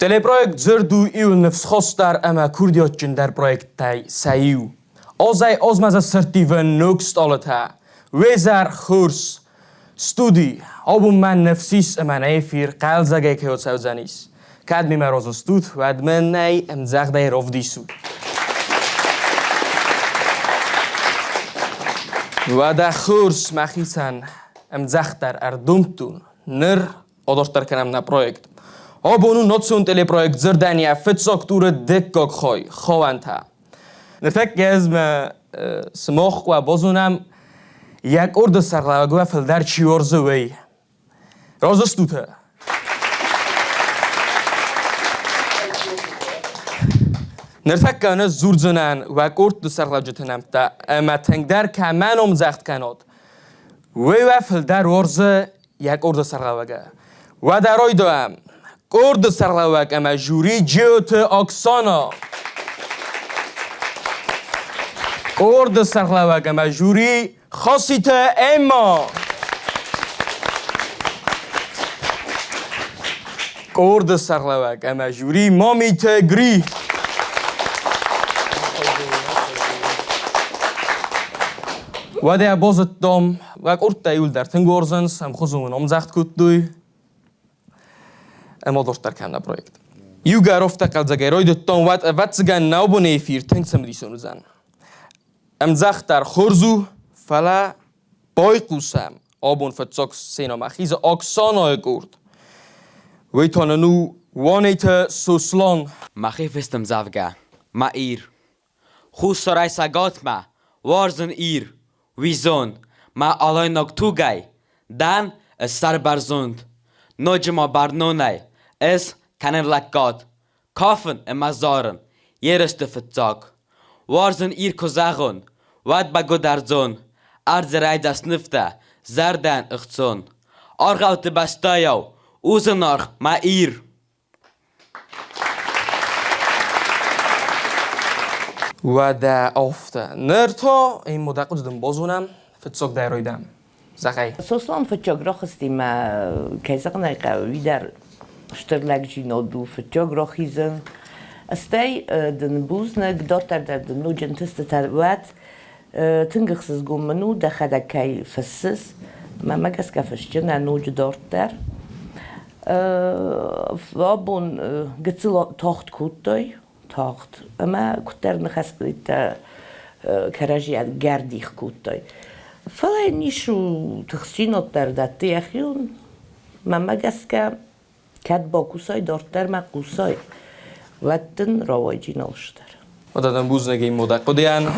Teleproyekt ДЗИРД ил нефсхостар ама курдиотчун дар проектай саиу. Озай озмаза сертивен ноксталата. Везар хурс студи. Обум من نفسیس من ایفیر قلزگه که سوزانیس. کد می مراز استود و من نی امزاغده رفدیسو. و در خورس مخیسن امزاغتر اردومتون نر آداشتر کنم نا پرویکت. آبونو ناتسون تلی پرویکت زردنیا فتساکتور دکاک خواهنتە. نرفک گزم سماخ و بازونم یک ارد سرلاگو و فلدر چیورزوی. رازستوته. نرفک کنه زورزنن و یک ارد سرلاجتنم تا اما تنگدر که من امزاخت کناد. وی و فلدر ورزه یک ارد سرلاگو. و در آی دوام ارد سرلاگو اما جوری جیوت اکسانا. ارد سرلاگو اما جوری خاصیت اما. ارد سرلاگو اما جوری مامیته گری. و ده بازت دام و ارد تایول در تنگورزنس هم خوزمون امزاخت کد دوی. اما داشت در کم پرویکت. یو گرفته قلزگه رای دتان وات زگن نابونه فیر تنگ سمریسون زن. امزاخت در خورزو فلا بای قوسم آبون فتساک سینا مخیز آکسانای گرد. ویتاننو وانیت سوسلان مخیف استم زفگه ما ایر. خوز سرای سگات ما وارزن ایر. ویزون ما آلای نکتوگای دن سر برزوند. نجما برنونای اس کنن لکات کافن امازارن یرست فتزاک وارزن ایر کزاغون واد بگو درزون ارز رای دست نفته زردن اختزون آرغوت بستایو اوزن آرخ ما ایر و ده آفته نرتا این مدقو دادم بازونم فتزاک در رایدم زخی Soslan fotografisti ma kajzaqnaqa vidar shterlagjinodu fotografizm. Astay den buznak dotar da nujentiste tarwat tingiqsiz gumnu da khadakay fassis ma magaska fashjina nuj dortar. Vabun gitsilo taht kuttoy taht ama kuttarni khasqita karajiyat gardix kuttoy. فلای نیشو تخشینات در دستی اخیون ممگس که کد با کوسای دارتر ما کوسای ودن روایجی نوشتر و دادم بوز نگه این مدقو دیان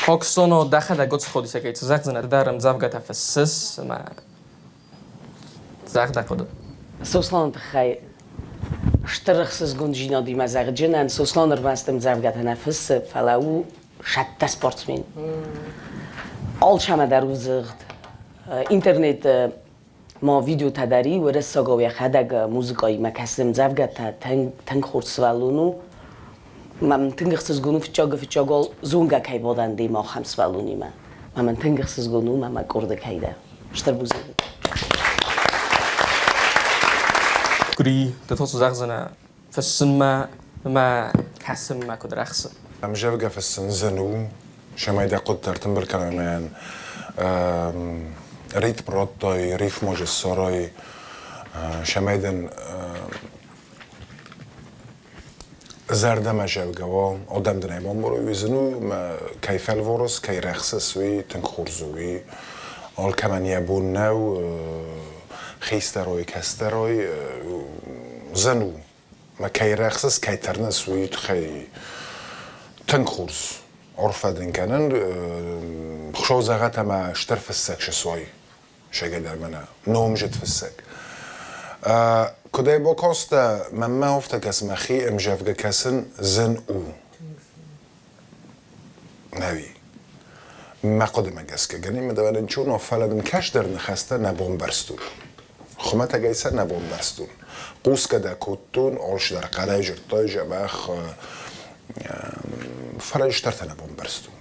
پاکستانو دخه دا گوز خودی سکه ایت زخ زنه دارم زفگه تفسس ما زخ دقو دا سوسلان بخی شترخصز گنجینا دی مزاق جنن سوسلان رو مستم زفگه تنفس فلاو شتى سبورتسمن all شما در وزغد اینترنت ما ویدیو تداری و رساگاوی خداگ موزیکایی مکسم زفگت تنگ خورس والونو من تنگ خصز گونو فچاگل زونگا کی بودن دی ما خمس والونی من تنگ خصز گونو ما کرده کیده شتر بوزغد گری دتوس زخ زنه فسن ما کسم ما کد رخص مجاوجة في السنزنو شمايدا قدر تنبر كمان ريت براتاي ريف موج السراي شمايدا زرده مجاوجة و آدم دنیام برای ویزنو کیف الورس کی رخص وی تنخورزوی آل کمان یبون نو خیستروی کستروی زنو ما کی رخص کی ترنس وی تخی تنخورز عرفدن کنن خشوا زغت ما اشتر فسك شسوي شجع در منا نوم جت فسك كده بوكاست ما هفت كاسم أخي مجافج كاسن زن او نبي ما قدم جسك جني مدوان نشون وفلدن كاش در نخسته نبون برستون خمت جيسه نبون برستون قوس كده كوتون عرش در قلعه جرتای جبخ فرج اشترت نبون برستون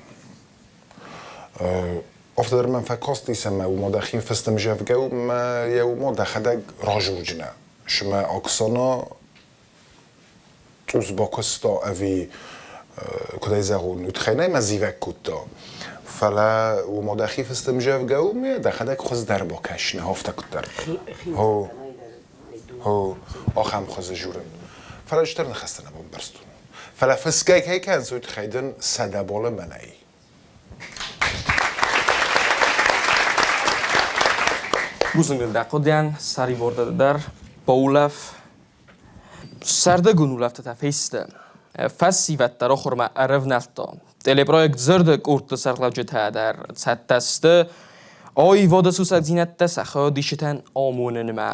افتادر من فکاستی سمه و مدخیم فستم جفگه و ما یو مدخدگ راجور جنه شما اکسانا توز باکستا اوی کدای زغون نتخینه ما زیوک کتا فلا و مدخیم فستم جفگه و می دخدگ خوز در باکش نهافته کتر هو آخام خوز جورن فلا اشتر نخسته نبام برستون فلا فسکای که کنسوی تخیدن سده بالا منایی Buzungil daqodian sari borda dar Paulaf sarda gunulafta ta festa fassi vattara xurma arevnalta teleproekt ДЗЫРД kurtlu sarqlavjeta dar sattasta oy voda susad zinatta saxo dishitan amunenma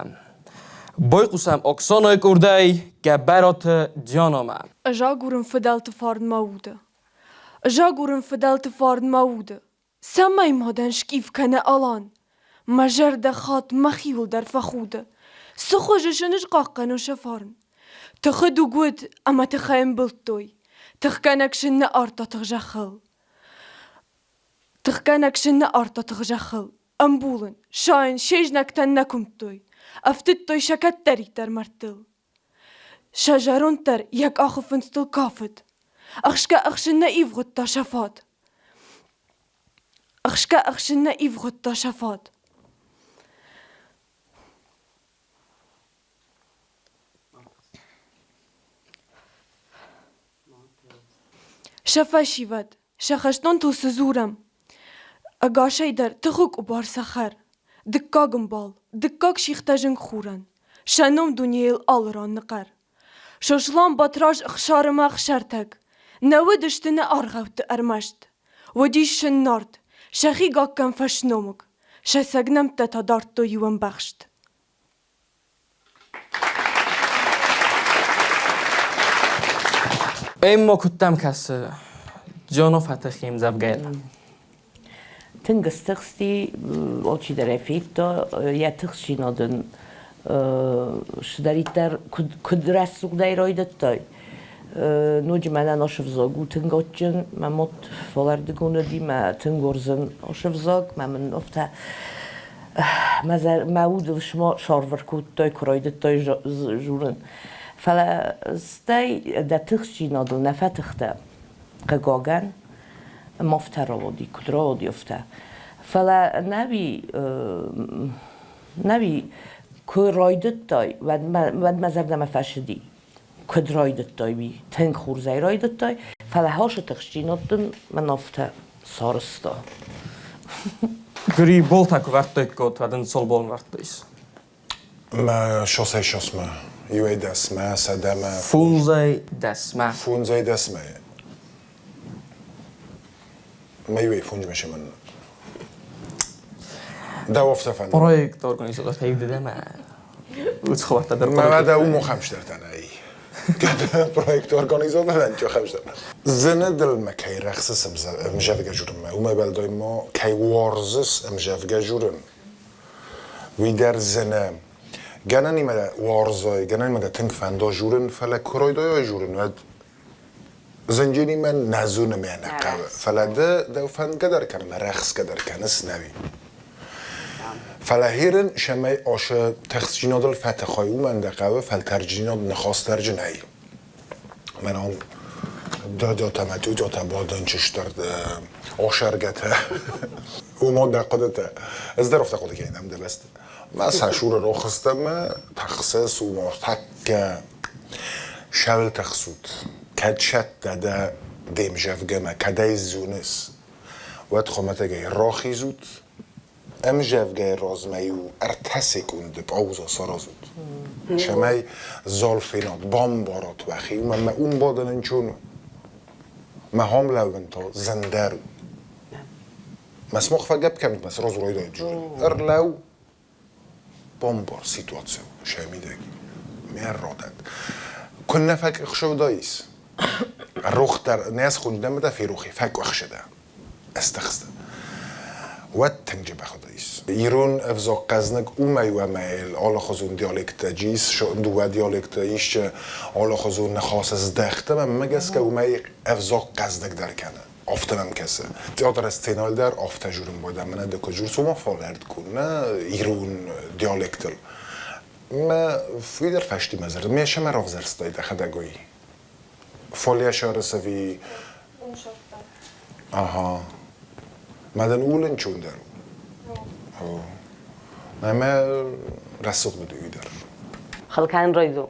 boyqusam oksanoy kurday gabarot janoma أجاغورن فدالت فارد ماوده أجاغورن فدالت فارد ماوده سماي مادنش كيف كان ألان مجر دخات مخيول در فخوده سخوجشنش قاقن و شفارن تخدو قود أما تخيم بلطوي تخكنكشن أرطا تغجخل تخكنكشن أرطا تغجخل أمبولن شاين شيجنك تنكم توي أفتتوي شكتري تر مرتل شجرون تر يك آخو فنستل كافت أخشكا أخشنا إيفغت تا شفات أخشكا أخشنا إيفغت تا شفات شفا شيفت شخشتون تو سزورم أقاشي در تخوك وبار سخر دكاقم بال دكاق شيختاجن خورن شنوم دنيا الألران نقر شوشلان بطراج اخشار ما اخشرتك نودشتنا أرغوت أرمشت وديش النارد شخي قاكم فشنومك شسقنم تتدارتو يوم بخشت اما كتم كس جانو فتخيم زبگيل Tynges tygsti, oci der effekto, ja tygsi nodyn szdariter kudrasuk dai roidettoi. Nudzi ma na oszewzogu tyngoccin, ma mot folardyguna ma tyngorzen oszewzog, ma men ofta ma udel szorwer kuttoi, kroidettoi żuren. Fala stai da tygsi nodyn na fatygta gegogan, مفترضي كدرودي وفتا فلا نبي كرويدتاي ود ما زرد ما فشدي كدرويدتاي بي تنك خورزاي رويدتاي فلا هاش تخشيناتن من افتا سارستا Gri boltak vartøykot vadin solbon vartøys. ما شوسي شوسما يوي دسما سدما Funzay desma. فونزاي دسما ما يوي فونج ماشي من دا وفتا فن Proekt organizator heydi deme. Üç xabarta der ما proekt. دا او خمش درتن اي قد بروجكت اورجانيزاتور انت خمش درتن زند المكاي رخص مجافقه جورم وما بالداي ما كاي وارزس مجافقه جورم ويدر زنا جناني ما وارزاي جناني ما تنك فندا جورن فلا كرويداي جورن ود زنجيني من نازون معنقه فلا ده فن قدر كان رخص قدر كان سنوي فلا هيرن شماي آش تخصينات الفتخاي ومندقه فالترجينات نخواست ترجنهی من هم داتا متو داتا بادن چشتر آشرگته و ما دقیقه از در افته خود که اینم ده بست من سشور رو خستم تخصص و مرتک شول تخصود کدشت داده دیم جفگه ما کدای زونس وقت خمته گه راخی زود ام جفگه رازمیو ارتسی کنده باوزا سارا زود شمای زالفینات بامبارات وخی و من اون بادن چونو ما هم لون تا زندرو مسموخ فجب كمت مس راز رويدا يجوري ارلو بامبار سيتواتسيو شاميدك مير رادت كنا فك اخشو دايس الروخ در ناس خوندم ده في روخي فك اخشده استخسته واتنجب خدايس يرون افزاق قزنك اومي وميل آلا خزون ديالكت جيس شو دو ديالكت يش آلا خزون خاص ازدخته من مگس که اومي افزاق قزنك در کنه آفتم کسه تئاتر استینال در آفته جورم بودم من دکو جور سوما فالرد کنه ایرون دیالکتل ما فیدر فشتی مزرد میشه من رفت زرستای دخدگویی فالیا شارسوی آها مدن اولن چون درو ما رسوق بدوی در خلکان رایدو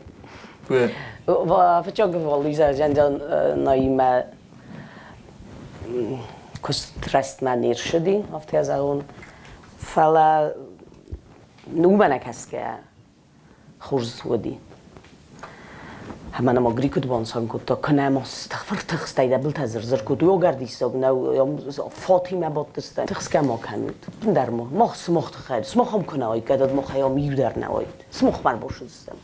و فچاق والیزا جندان نایما کست رست من نیر شدی افتی از اون فلا نوبنه کس که خورز ودی همه نما گری کد بانسان کد تا کنه ما استغفر تخسته دبل تزرزر کد یا گردی ساگ نو یا فاطمه باد دسته تخس که ما کنید در ما سمخت خیر سمخ هم کنه آید کداد ما خیام میو در نواید سمخ من باشد استم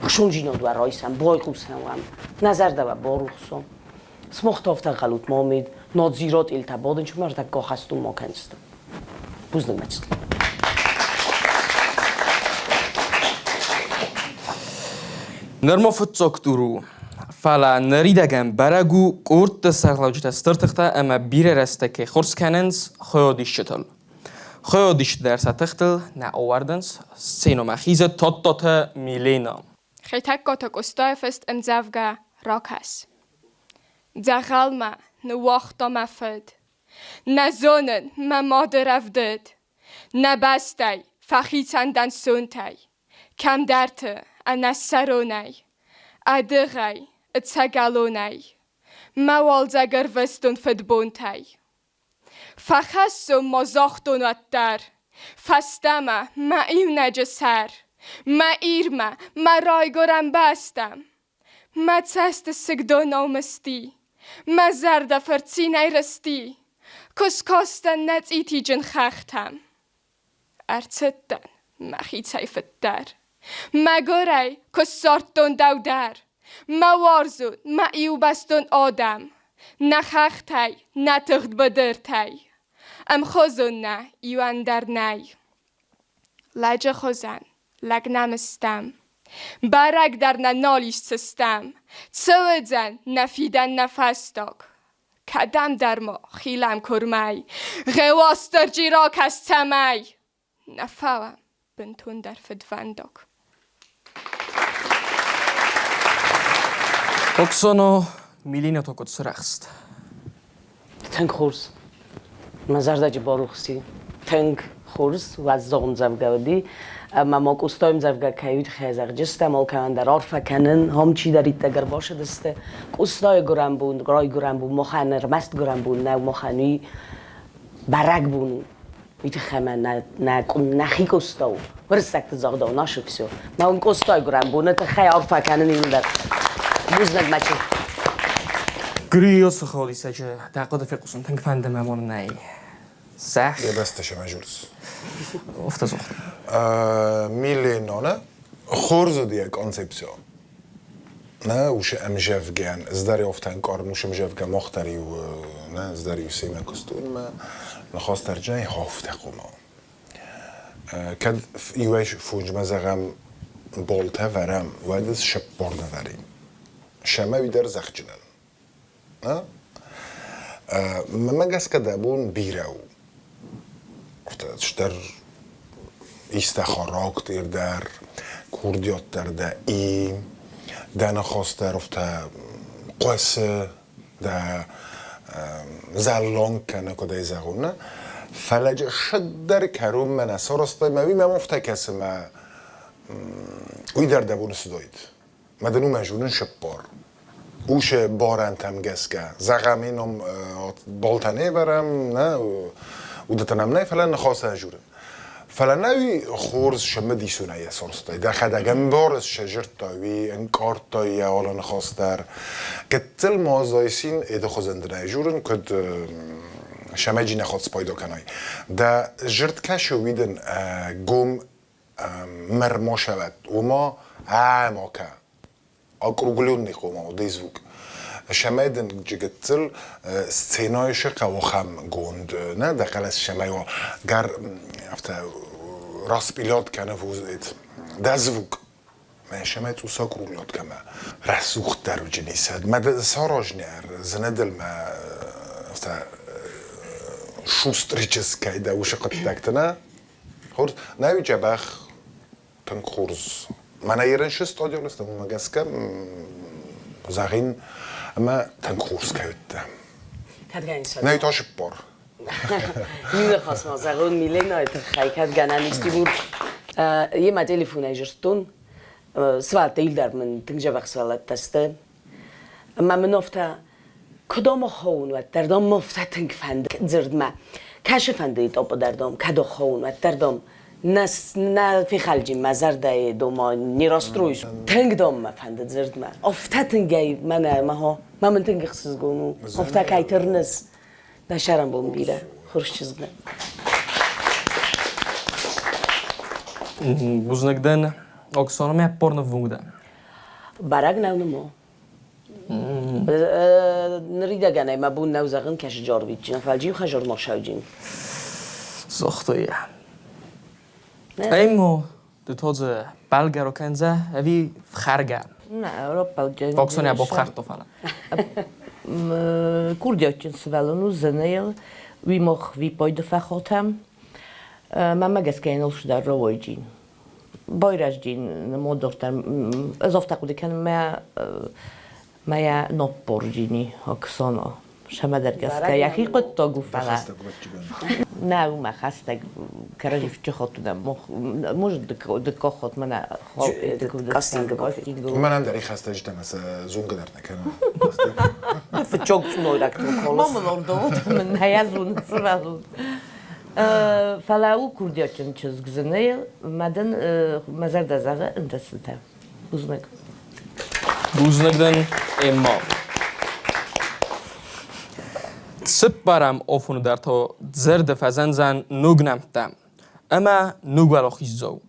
خشون جینا دو رایسم بای خوسم هم نظر دو باروخسم سمخت آفته غلط ما مید نادزیرات التبادن چون مرد که خستون ما کنستم بوزن مجد نرما فتوکتورو فعلا نریدگم برگو قرط سرلاجت استرتخته اما بیر رسته که خورس کننز خیادیش شتل خیادیش در ستختل نه آوردنز سینو مخیز تات میلینا خیتک گاتک استایفست امزوگه راکس زغالما نواختا مفد نزونن ما مادر افدد نبستی فخیتندن سونتی کم درته انا سرونی ادغی اتسگالونی موال زگر وستون فدبونتی فخصو مزاختون اتدر فستما ما ایو نجسر ما ایرما ما رایگرم بستم ما تست سگدو نومستی ما زرده فرچی نیرستی کس کاستن نت ایتی جن خختم ارتدن ما خیتای فتدر ما گرای کس سارتون دو در ما وارزون ما ایو بستون آدم نخختای نتغد بدرتای ام خوزون نه ایو اندر نی لجه خوزن لگ نمستم برگ در ننالیش سستم چودن نفیدن نفستاک کدم در ما خیلم کرمی غواستر جیرا کستمی نفوم بنتون در فدونداک اوکسانو میلینا تو کد سرخست تنگ خورس مزرده جی باروخسی تنگ خورس و از زغم زفگودی اما ما کستایم زفگه کهید خیزر جسته مال که من در عرفه کنن هم چی دارید تگر باشه دسته کستای گرم بون گرای گرم بون مخن رمست گرم بون نه مخنوی برگ بون ویت خمه نخی کستاو ورسکت زاغده و ناشفسیو ما اون کستای گرم بون تا خی عرفه کنن این در بوزنگ مچه گریو سخالی سجه دقیقه فقصون تنگ فنده ممان نی سخ یه بستش مجلس افتاد میلینا خورز دیگه کانسپسیون نه اوش امجفگن ازداری افتن کار موش امجفگن مختاری و نه ازداری سیمه کستون ما نخواست ترجمه هافته قوما کد یوش فوج مزغم بالته ورم وادس شب برده وریم شما بیدر زخجنن نه من گس کده بون بیرو افتادش در استخراج دیر در کوردیات در ای دن خواست در افته قصه در زلانگ کنه کدای زغونه فلج شد در کروم من اسارسته موی مفته کسی ما اوی در دبون سداید مدنو مجونن شبار اوش بارن تمگس که زغمینم بالتنه برم نه و دتنم نه فلان نخواست اجوره فلان نوی خورز شما دیسونه یه سرسته در خداگم بارز شجر تاوی انکار تایی حالا نخواست در کتل مازایسین ایده خوزنده نجورن کد شما جی نخواست پایدا کنای در جرد کشو ویدن گم مرما شود و ما ما که اقروگلیون نیخو ما دیزوک شما دن جگتل سینایش قواخم گوند نه دقیقا شما گر افته راست بیلاد کنه وزید دزوک من شما تو ساک رولیاد کنه رسوخت در و جنیسد مد ساراج نیر زندل ما nafta shustricheskay da ushaqatdaktana خورد نوی جبخ تن خورز من ایرانش استادیون است مگس که زغین اما تن خورز کرده نوی تاش بار میله خواست ما زغون میله نه تخیل کرد گنانیستی بود یه ما تلفن ایجرستون سوال تیل در من تنگ جبخ سوالات تسته اما من افته کدام خون و دردام مفته تنگ فند زرد ما کاش فنده تاپ دردام کدو خون و دردام نه فی خالجی مزار دای دوما نیراسترویش تنگ دام ما فنده زرد ما افته تنگی من تنگ خسز گونو افته کای ترنس نشرم بوم بیره خورش چیز نه بوزنگدن اکسانم یه پرن ووده برگ نونمو نريد أنا ما بون نوزغن كاش جاربيتجين فالجيم خجر ماشاوجين زختویه ایمو دو تازه بلگر و کنزه اوی خرگه نه اوروبا جن اکسانیا با خرد تو فعلا کوردیاتین سوالونو زنیل وی مخ وی پاید فخاتم من مگس که اینالش در روی جین بایرج جین مودرتم اضافه کودی کنم ما نپورجینی اکسانا شما در گسته یکی قط تا گفتم نه او ما خسته کردیف چه خاطرم مش دکا خاط من کاستینگ منم در این خسته جدم از زون قدر نکنم çok sunuyrak ماما نردود من هیازون سرالون فلاو کوردیاتین چیز گزنیل مدن مزار دزاغه انتسته بزنگ بوزنگدن ایما سپرم آفونو در تا زرد فزنزن نگنمتم اما نگوال خیزو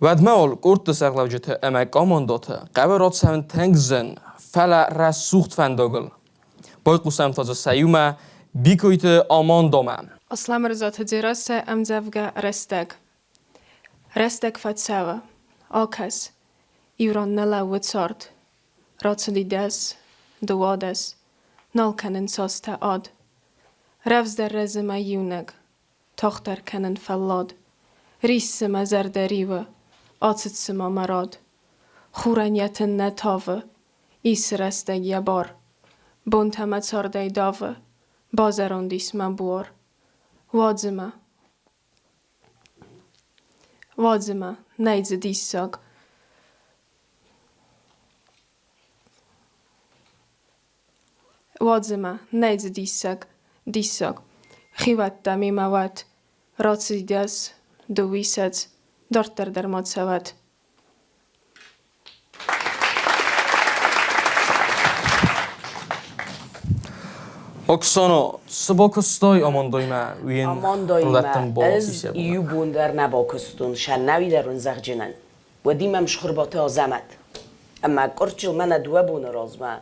ودمال قرد سقلو جته اما کامانداته قبرات سمن تنگزن فلا رسوخت فنداگل باید قسم تازه سیومه بیکویت آمان دامم Aslam rızatı dirase emzevge restek. Restek fatsava. Alkas. Ivron nela vitsart. Ratsadides. Duades. Nalkanen soste ad. Revs der rezima junek. Tochter kenen fallad. Rissima zerderive. Atsitsima marad. Churenjeten netave. Is resteg jabar. Buntemet sardej dave. Bazarondis mabor. Wadzima, nejdze dissag. Wadzima, nejdze dissag. Hivatta mimavat, ratsidias, dovisats, dorter der matsavat. Oksana, sabakostay amandayma وین آماندایما از یوبون در نباکستون شنوی در اون زغجنن و دیمم شخرباته آزمت اما کرچل من دوه بون رازما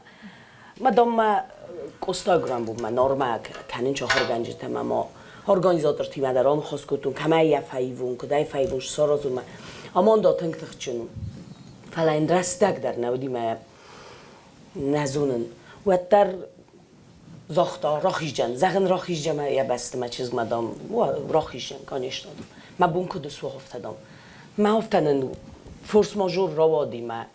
مدام ما کستاگرام بود من نارما کنین چه هرگنجت ما هرگانیزاتر تیمه در آن خواست کتون کمه یه فایبون کدای فایبونش سارازون امان داتنگ تخچنون فلا این رستگ در نودی ما نزونن و در زاختا راخیجن زغن راخیجم یا بسته ما چیز مدام راخیجن کانش دادم ما بون کد سو افتادم ما افتادن فورس ماژور روادی ما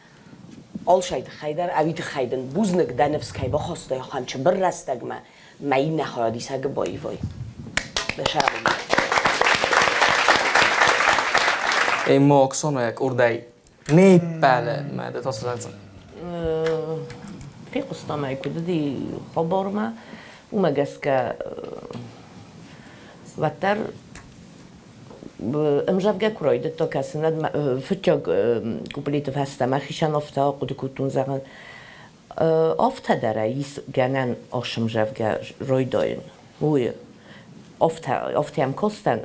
آل شاید خیدر اویت خیدن بوزنگ دنفس کی با خواسته یا خم چه بر رستگ ما این نخوادی سگ بایی وای بشرم ایما اکسانا یک اردای نیپله مده تا سازن في قصة ما يكون دي خبر ما وما جسك وتر امجاب كرويد تو كاسند فتشوك كوبليت فاستا ما خيشان افتا قد كنتون زغن افتا درایس گنن آشم جاب رویداین وی افتا هم کستن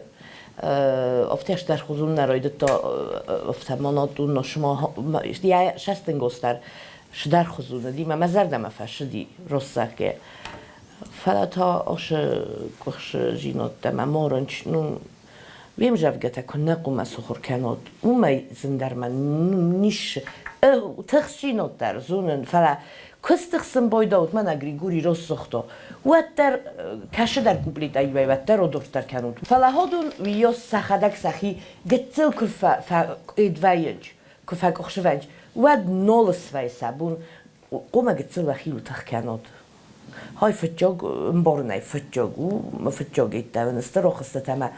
افتاش در خودون نراید تا افتا مناتون نشما یا شستن گستر شدر خزونه دی ما مزردم فشدی رسکه فلتا آش کخش جینات دم مارنچ نون ویم جوگته کنه قوم سخور کنات اون می زندر من نیش تخش جینات در زونن فلا Kıstığsın boydaut mana Grigori Rossokto. Uattar kaşıdar kuplit ayvay vattar odortar kanut. Falahodun viyos sahadak sahi getzel kufa edvayınç. Kufa koşvanç. Uad nolas vay sabun. Qoma getzel vahilu tak kanut. Hay fıtjog mbornay fıtjog. Ma fıtjog ittavan staroxsta tama.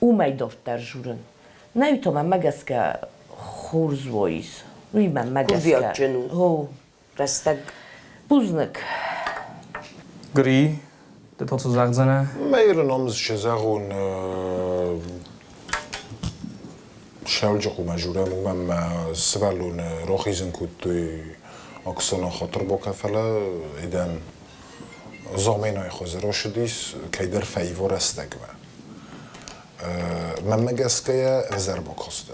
Umay dortar jurun. Naytoma magaska khurzois. Uyman magaska. Kuviat jenu. Ho. Restag. Buznik. Gry, dit had ze gezegd zijn. Meer noms شزاغون شالجق ومجورة مم سوالون روخيزن كوتوي أكسون خاطر بوكافلا إذن زامينای خوزراش دیس که در فیور استگمه من مگسکه وزر بکسته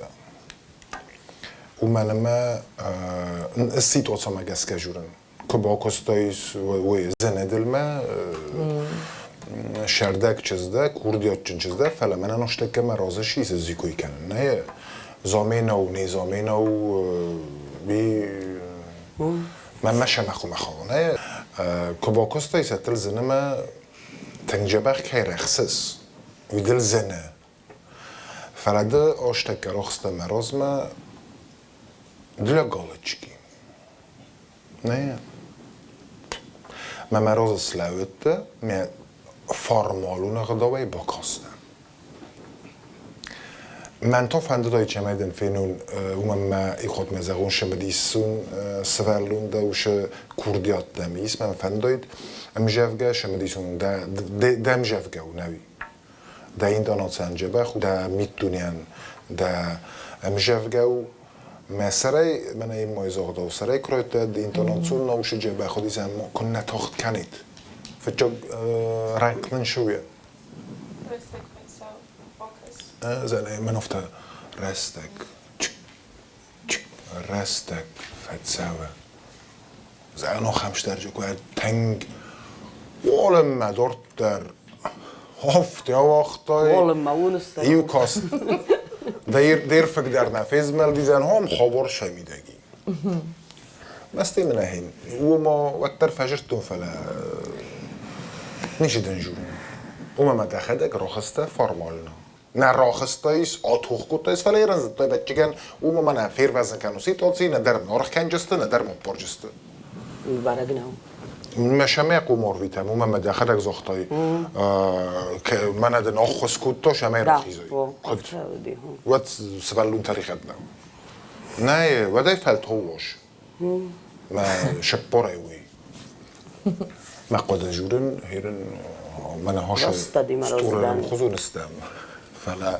و من ما سیتواسا مگسکه جورن که باکستایس و زندل ما شردک چیزده کوردیات چیزده فعلا من نشته ما رازشی زیکوی کنن نه زامین و نیزامین و بی من مشه مخونه که باکستایس اتل زنه ما تنجبخ که رخصص ویدل زنه فعلا ده آشتک رخصته مراز ما دل گالچکی نه من مراز سلاوته می فرمالونه قداوی باکاسته من تا فنده دای چمیدن فینون ما ایخواد مزاقون شمدیسون سوالون دوش کوردیات دمیس من فنده داید امجفگه شمدیسون دم جفگه و نوی دا این دانات سنجبخ و دا میتونین دا امجفگه و مسرای من این مایزاق داو سرای کرایت دا اینتاناتسون نوش جبه خودی زن ما کن نتاخت کنید فجا رنگلن شویه زنه من افته رستک فتساوه زنه خمشتر جو که تنگ والم مدارت در هفته وقتای والم مونسته ایو کاست دیر فکر در نفذ مل دیزن هم خبر شمیدگی مستی من هین و ما وقتر فجرتون فلا نیشی دنجون و ما مدخدک راخسته فرمالنا نه راخستایس آتوخ کتایس فلا ایران زدتای بچگن و ما من فیر وزن کنو سیتواتسی نه در نارخ کنجسته نه در مبار جسته برگناو مشامه قمار ویتم و من مدخدک زختای که من ادن آخوز کتا شمه راخیزای وات سوالون تاریخ ادنو نه ودای فلت هواش ما شباره وی ما قد جورن هیرن من هاش استور خزون استم فلا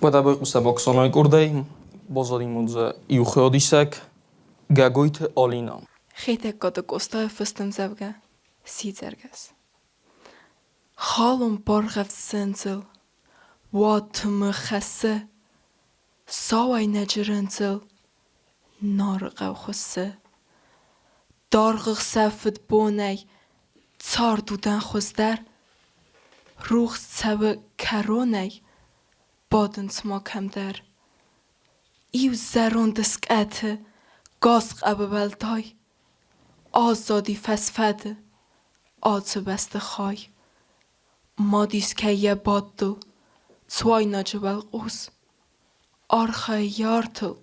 و دا باید قصه باکسانای کرده بازاری منزه ایو خیادیسک گگویت آلینا خیلی کد کوستا فستم زبگه سیزرگس. خالم برغف سنزل واتم خسه سوای نجرنزل نارقو خسه دارغ سفت بونی تار دودن خوزدر روح سو کرونی بادن سماکم در ایو زرون دسکته گاسق ابوالتای آزادی فسفده آز بست خای مادیس که یه بادل توای نجبل قوس آرخای یارتل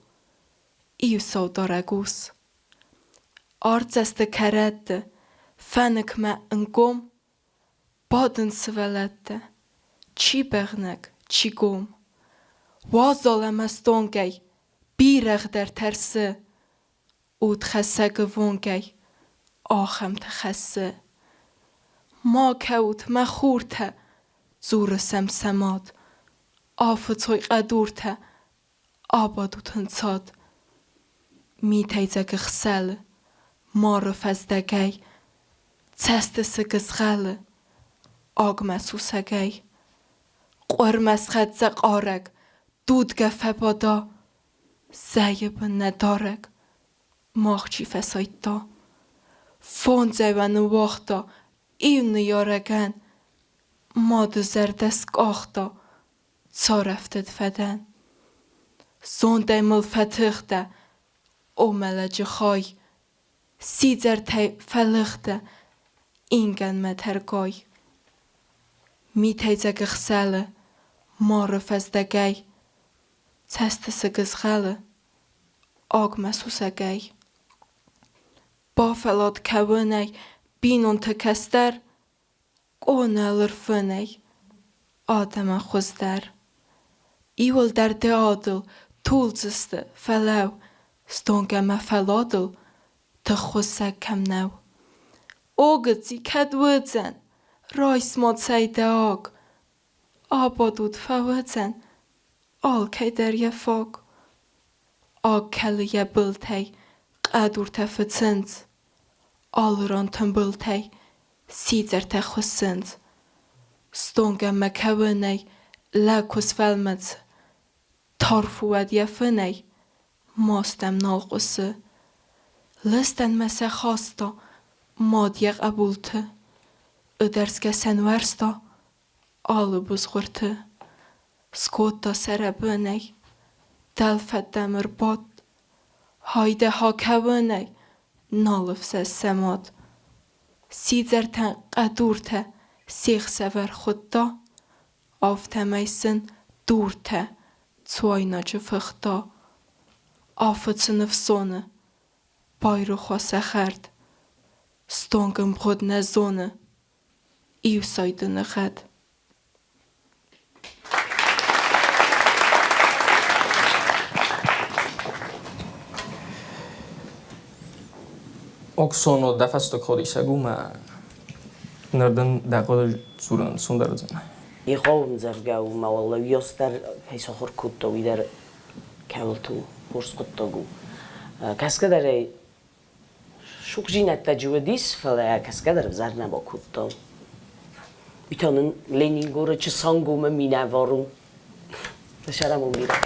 ایو سودارگوس آرزست کرده فنک ما انگم بادن سولده چی بغنک چی گم وازالم استونگی بیرغ در ترسه اود خسه گوونگی آخم تخسه ما کود ما خورته زور سمسماد آفتوی قدورته آبادو تنساد می تیزگ خسل مارو فزدگی تست سگزغل آگ مسوسگی قرمز خد زق آرگ دود گفه بادا زیب ندارگ ماخچی فساید دا فون زیوان وقتا ایو نیارگن ماد زردست آختا تا رفتد فدن زون دیمل فتخ ده او ملج خای سیزرتای فلخته اینگن مترگای میتای زگخساله معرف از دگای تست سگزغاله آگ مسوسگای با فلات کوانای بینون تکستر قونالر فنای آدم خوزدر ایول در دادل طولزسته فلاو ستونگه مفلادل تخوزه کم نو آگزی کدوزن رایس ماد سیده آگ آبادود فوزن آل که در یه فاگ آگ کلیه بلتی قدور تفتسند آل ران تنبلتی سیزر تخوزند ستونگه مکوانای لاکوس فلمت تارفواد یفنای ماستم نالقصه لستن مسه خواستا مادیه قبولته ادرسگه سنورستا آلو بزغرته سکوتا سربانای دلفت دمر باد هایده ها کوانای نالفس سماد سیزرتن قدورته سیخ سور خودتا آفته میسن دورته توینا جفختا آفت سنفسونه بایرو خواسته خرد ستونگم خود نزونه ایو سایده نخد Oksono defastok hodisegu ma nerden daqod suran sundarzana. يقوم زرقاو ما والله يستر هيسا خور كتو ويدر كالتو بورس قطو كاسكدر شوك جينات تجوديس فلا كاسكدر بزرنا با كتو بيتانن لينينغورا چه سانگو ما مينوارو دشارمو میرم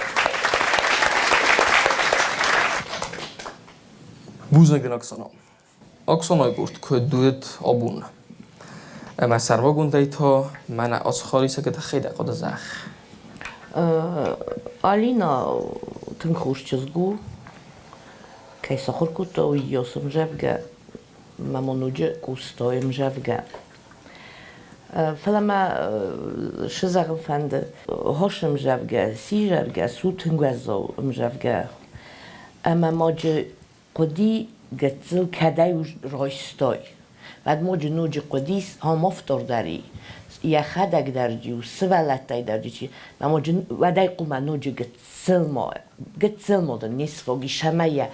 Buzegen oksono. Oksono gurt ködüet abun. اما سروا گونده تا من از خالیسه که خیلی قد زخ. آلینا تنخوش چزگو که سخور کتا و یاسم جفگه ممنوجه کوستایم جفگه. فلما شزاق فنده هاشم جفگه سی جفگه سوتنگوزو جفگه. اما ماجه قدی گتزل کدای رایستای. بعد موج نوج قدیس هم افتار داری یا خدک درجی و سوالتای درجی چی موج ودای قوم نوج گتسل ما دن نصف وگی شمایه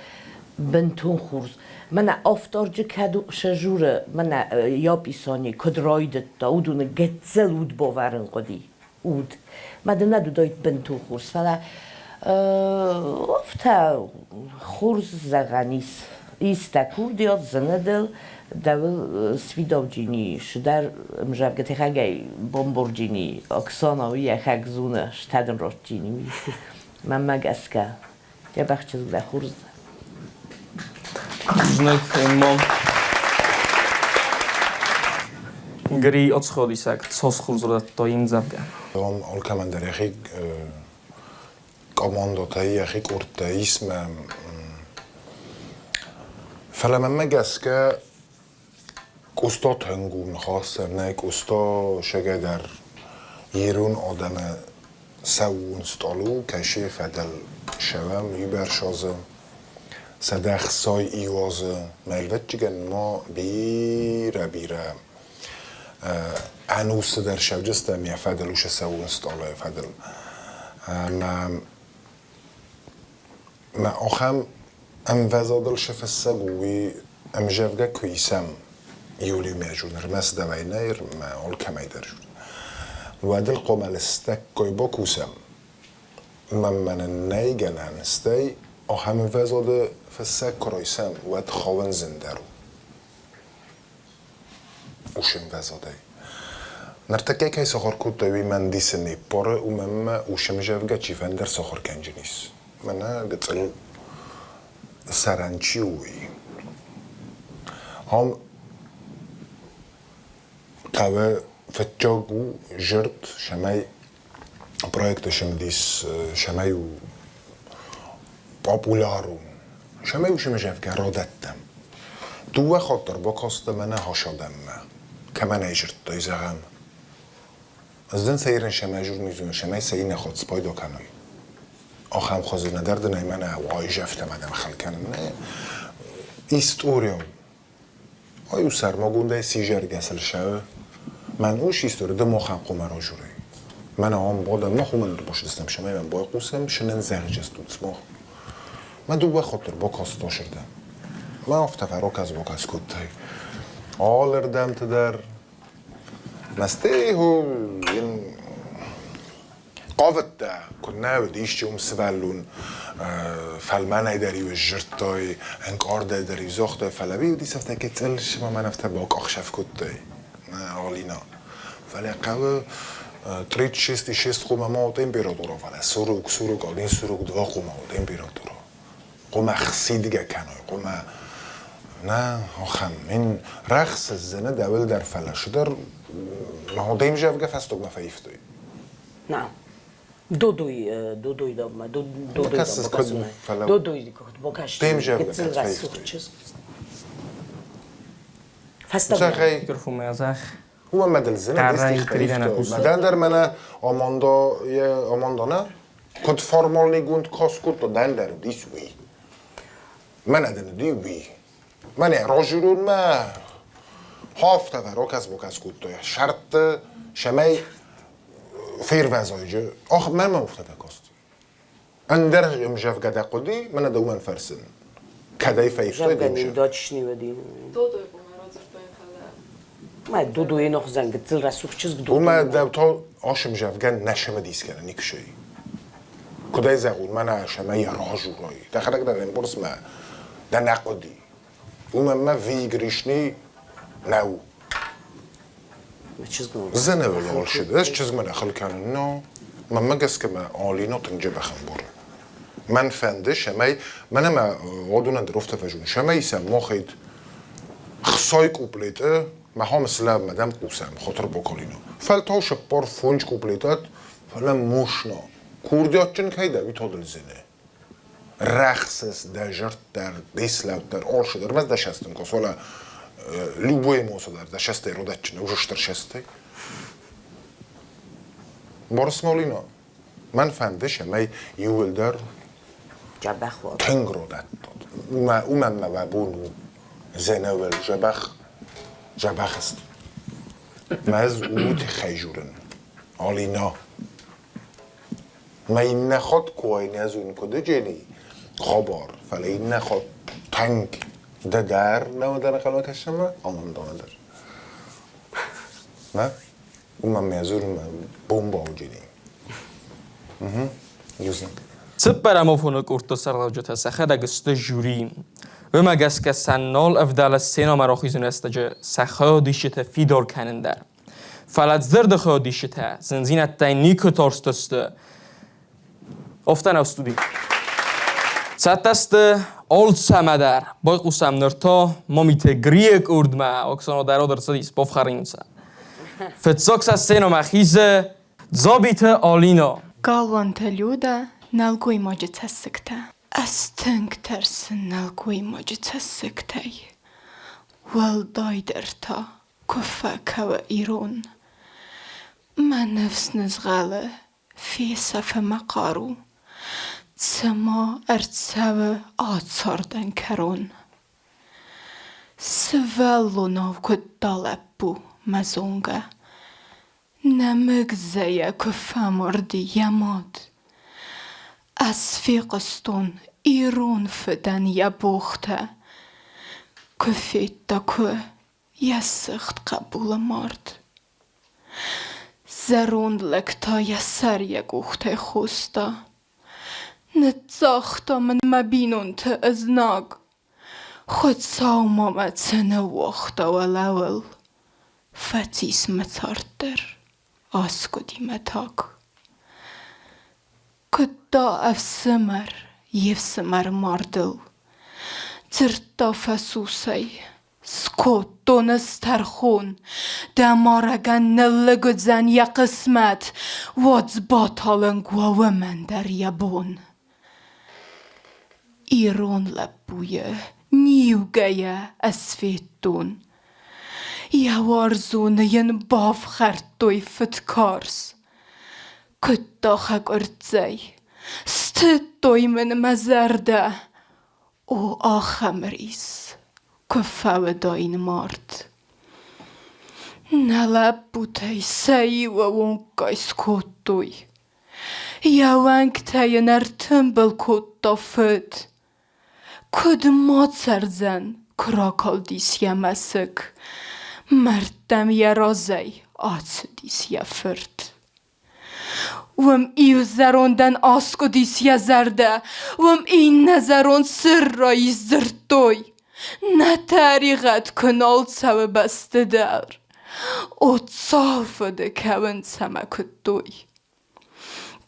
بنتون خورز من افتار جه کدو شجوره من یا پیسانی کد رایدت دا اودونه گتسل اود باورن قدی اود مده ندو داید بنتون خورز فلا افتا خورز زغانیس ایستکور دیاد زندل دول سویدوجینی شدر مجرد تخگی بمبورجینی اکسانوی خگ زونه شتدن روچینی من مگسکه یا بخش زده خورز Znek imam گری از خالیسه که ساز خورزده تا این زبگه. هم آل کمندر یخی کاماندوتایی یخی کورتایی اسم فلا من مگسکه کوستا تنگون خواستر نه کوستا شگه در ایرون آدم سوون ستالو کشی فدل شوم یبرشازه صدخ سای ایوازه ملوت جگن ما بیره انوس در شوجسته می فدلوش سوون ستالو فدل ما آخم ام وزادل شفسه گوی ام جفگه کویسم یولی میجون رمس دوینه ما اول کمی درجون و دل قمل استک کوی با کوسم من نیگنن استی آخم وزاده فسک کرایسم و خواهن زنده رو اوشم وزاده نرتکه که سخور کود دوی من دیسنی پاره و من اوشم جفگه چی فندر سخور کنجی نیست من گتل سرانچی وی هم قوه فتجاگو جرد شمای проект شمدیس شمایو پاپولارون شمایو شمجف که رادتم دو خاطر با کاست من هاشادم که من ایجرت دایزم از دن سیرن شما جور میزون شما سعی نخواد سپای دو کنای آخام خازن درد نیمانه وای جفت مدام خلکن نه ایستوریا آیو سرما گونده سیجر گسل شو من اوش ایستوری دو مخم قمرا جوری من هم بادم ما خومن رو باش دستم شما من باید قوسم شنن زهج است دوست ما من دو خاطر با کاست داشتم من افته فراک از باکس کدتای آلردم تدر مسته هو این قاوت ده کنه و دیش جوم سوالون فلمان ایداری و جرتای انکار داری زخته فلبی و دیس افته که تل شما من افته باک آخشف کدتای نه آلینا ولی قوه ترید شست قومه ما تمپیراتورا ولی سروک آلین سروک دوا قومه تمپیراتورا قومه خسی دیگه کنای قومه نه آخم این رقص زنه دول در فلش در ما دیم جوگه فستوگ ما فیفتوی نه دوی دام ما دوی کس کد فلو دوی دیگه با کاش دیم جوگه فیفتوی فستوگ میکروفون میازخ هو مدل زنه دستی فیفتوی مدن در منه آماندانه کد فرمال نیگوند کاس کد تو دن در دیسوی من ادن دیوی من راجلون ما هافته فراک از بوکس کدتای شرط شمای فیر وزایجه آخ من افته کاستی اندر مجاف گده قدی من دومن فرسن کدای فیفتای جوگنی دادش نیودین دودوی بومه رازر باین خلا ما دوی نخ زنگ تل رسوخ چیز دو وما دو تا آش مجاف گن نشمه دیس کنه نیکشی کدای زغون من شمای راجولایی دخلک در این برس ما در نقدی وما ویگریشنی نو چیز گم زنه ولی آل شده از چیز من اخل کنن نه من مگس که من آلینا تنجه بخم برم من فنده شمای من ما وادونا درفت فجون شمای سم ما خید خصای کوپلیته ما هم سلام مدام قوسم خاطر بکلینا فلتاو شپار فونج کوپلیتات فلا موشنا کوردیات چن که دوی تادل زنه رخصس دجرت در دیسلاوت در آل شده رمز دشستن که سوالا любое мосо در شسته رو دچنه وجشتر شسته بارس مالینا من فندش می یول در جبه خواب تنگ رو داد او من مبون زنه ول جبخ است مز اوت خیجورن آلینا ما این نخواد کوین از اون کده جنی خبر فلی این نخواد تنگ در نه در خلوه کشم آمان دانه در نه اون من میازور بومبا و جنی یوزن سپر مفهوم کورتو سرلاجت سخت اگست جوریم و مگس که سنال افدال سینا مراخیزون استجه سخا دیشته فیدار کنندر فلات زرد خا دیشته زنزینت تینیک تارستسته افتن استودی ستست آل سمدر بای قوسم نرتا مامیته گریه کردمه اکسانو در درصدیس بفخرینسه فتساکس از سینا مخیزه زابیت آلینا Хауæнтæ люда налгуй може цэсэгтэ. Астэнг тэрсэн налгуй може цэсэгтэй. Валдайдэрта кофа кава ирон. Манавснэзгалы фесафэ мақару. Цэма арцавэ ацардан карон. Свэллу навкуд далаппу мазонга. نمگزه کفامردی یماد از فیقستون ایرون فدن یبوخته کفیت که یسخت قبول مرد زرون لکتا یسر یگوخته خوستا نتزاختا من مبینون تا ازناگ خود ساومامت سنه وقتا ولول فتیس متاردر آسکودی متاک کدا افسمر یفسمر ماردل ترتا فسوسی سکوت دونسترخون دمارگن نلگدزن یا قسمت وادز باطالن گوه من در یبون ایرون لبویه نیوگه اسفیتون یوارزون ین باف خرطوی فتکارس کتا خک ارتزی ستتوی من مزرده او آخمریس کفاو داین مارد نلب بوتی سی و ونکای سکوتوی Хауæнтæ нартымбыл кутта фыт. Кыдмат сарзан кракал дис ямасык. Мартам яразай ats дис яфырт. Вым июзарондан аско дис язарда. Вым инназарон сырра издыртой. На таригат кынал цавы бастыдар. O цафыды кавын самакыттой.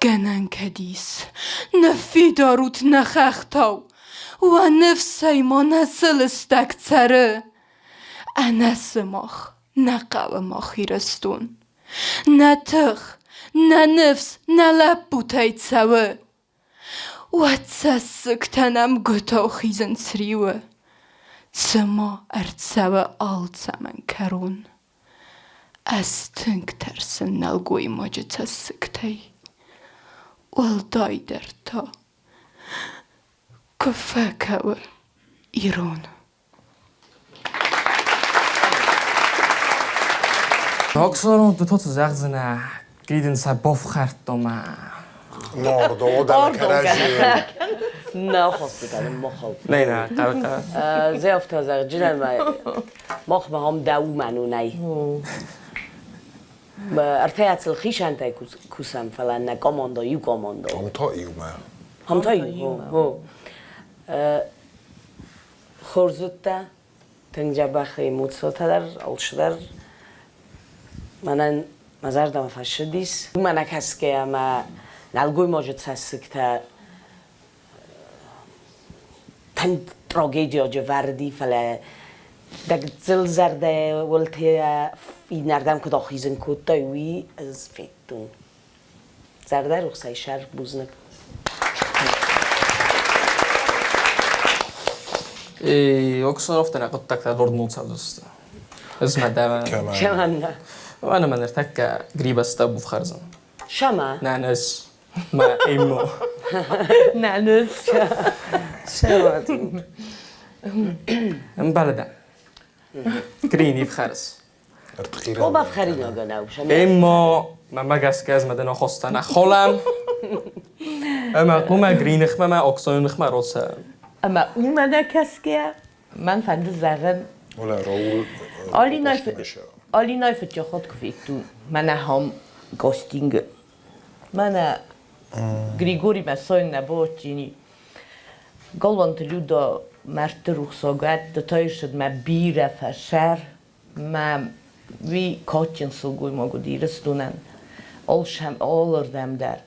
Genен kedis, nefi darut nechechtaw, و نفسای ما نسلستک تره. انسماخ نقو ما خیرستون. نه تخ، نه نفس، نه لب بوتای تسوه. و تسسکتنم گتاو خیزن تریوه. تما ارتسوه آل تمن کرون. از تنگ ترسن نلگوی ماجه تسکتای. والدای در تا کفاکه و ایران Oksarond de tot zegt ze na kriden sa bof gartoma. Mordo da karaji. نه خواسته کردم مخال Nee na, kalka. زی افتا زر جنن مخ به هم دو منو نی ارتیات الخیش انتای کوسم فلان نه کاماندا یو کاماندا هم تا ایو ما هم تا یو خورزوتا تنجا بخی موتسوتا در آلشدر منن مزار دم فشدیس من کس که اما نلگوی ماجد سسکتا تن تراژدیا جوردی فلا دک زل زرده ولتی فی نردم که داخیزن کودتایی از فیتون زرده رخصای شهر بوزنک Oksarond den قد تك دورد موت سادست. اسمع دام. شمان نه وأنا من ارتك قريبة استابو في خرزن. شما نانس ما إيمو. نانوس شما مبلدا. كريني في خرز. او بفخری نگناو شما إيمو ما مجلس كاز مدنا خستنا خالم. أما قوما قرينخ ما أكسونخ ما روسا. اما اون من کس که من فند زرن ولا راول آلی نایفت جا خود کفیتون من هم گاستینگ من گریگوری مساین نبود جینی گلوان تلو دا مرد روخساگت دا تایر شد ما بیره فشر ما وی کاتین سلگوی ما گو دیرستونن آل اردم در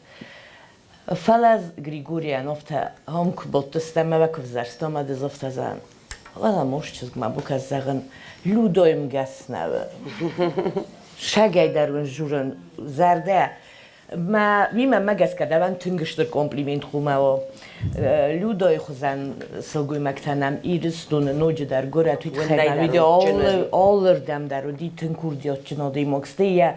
فلز گریگوریان افته هم کبوتستم و کفزرستم از افته زن ولی موش چیز ما بو کس زغن لودایم گس نوه شگای در ون جورن زرده ما گس کده من تنگشتر کمپلیمنت خومه و لودای خوزن سلگوی مکتنم ایرستون نوجه در گره توی تخیل ویده آلر دم در و دی تنکوردیات جناده مکسته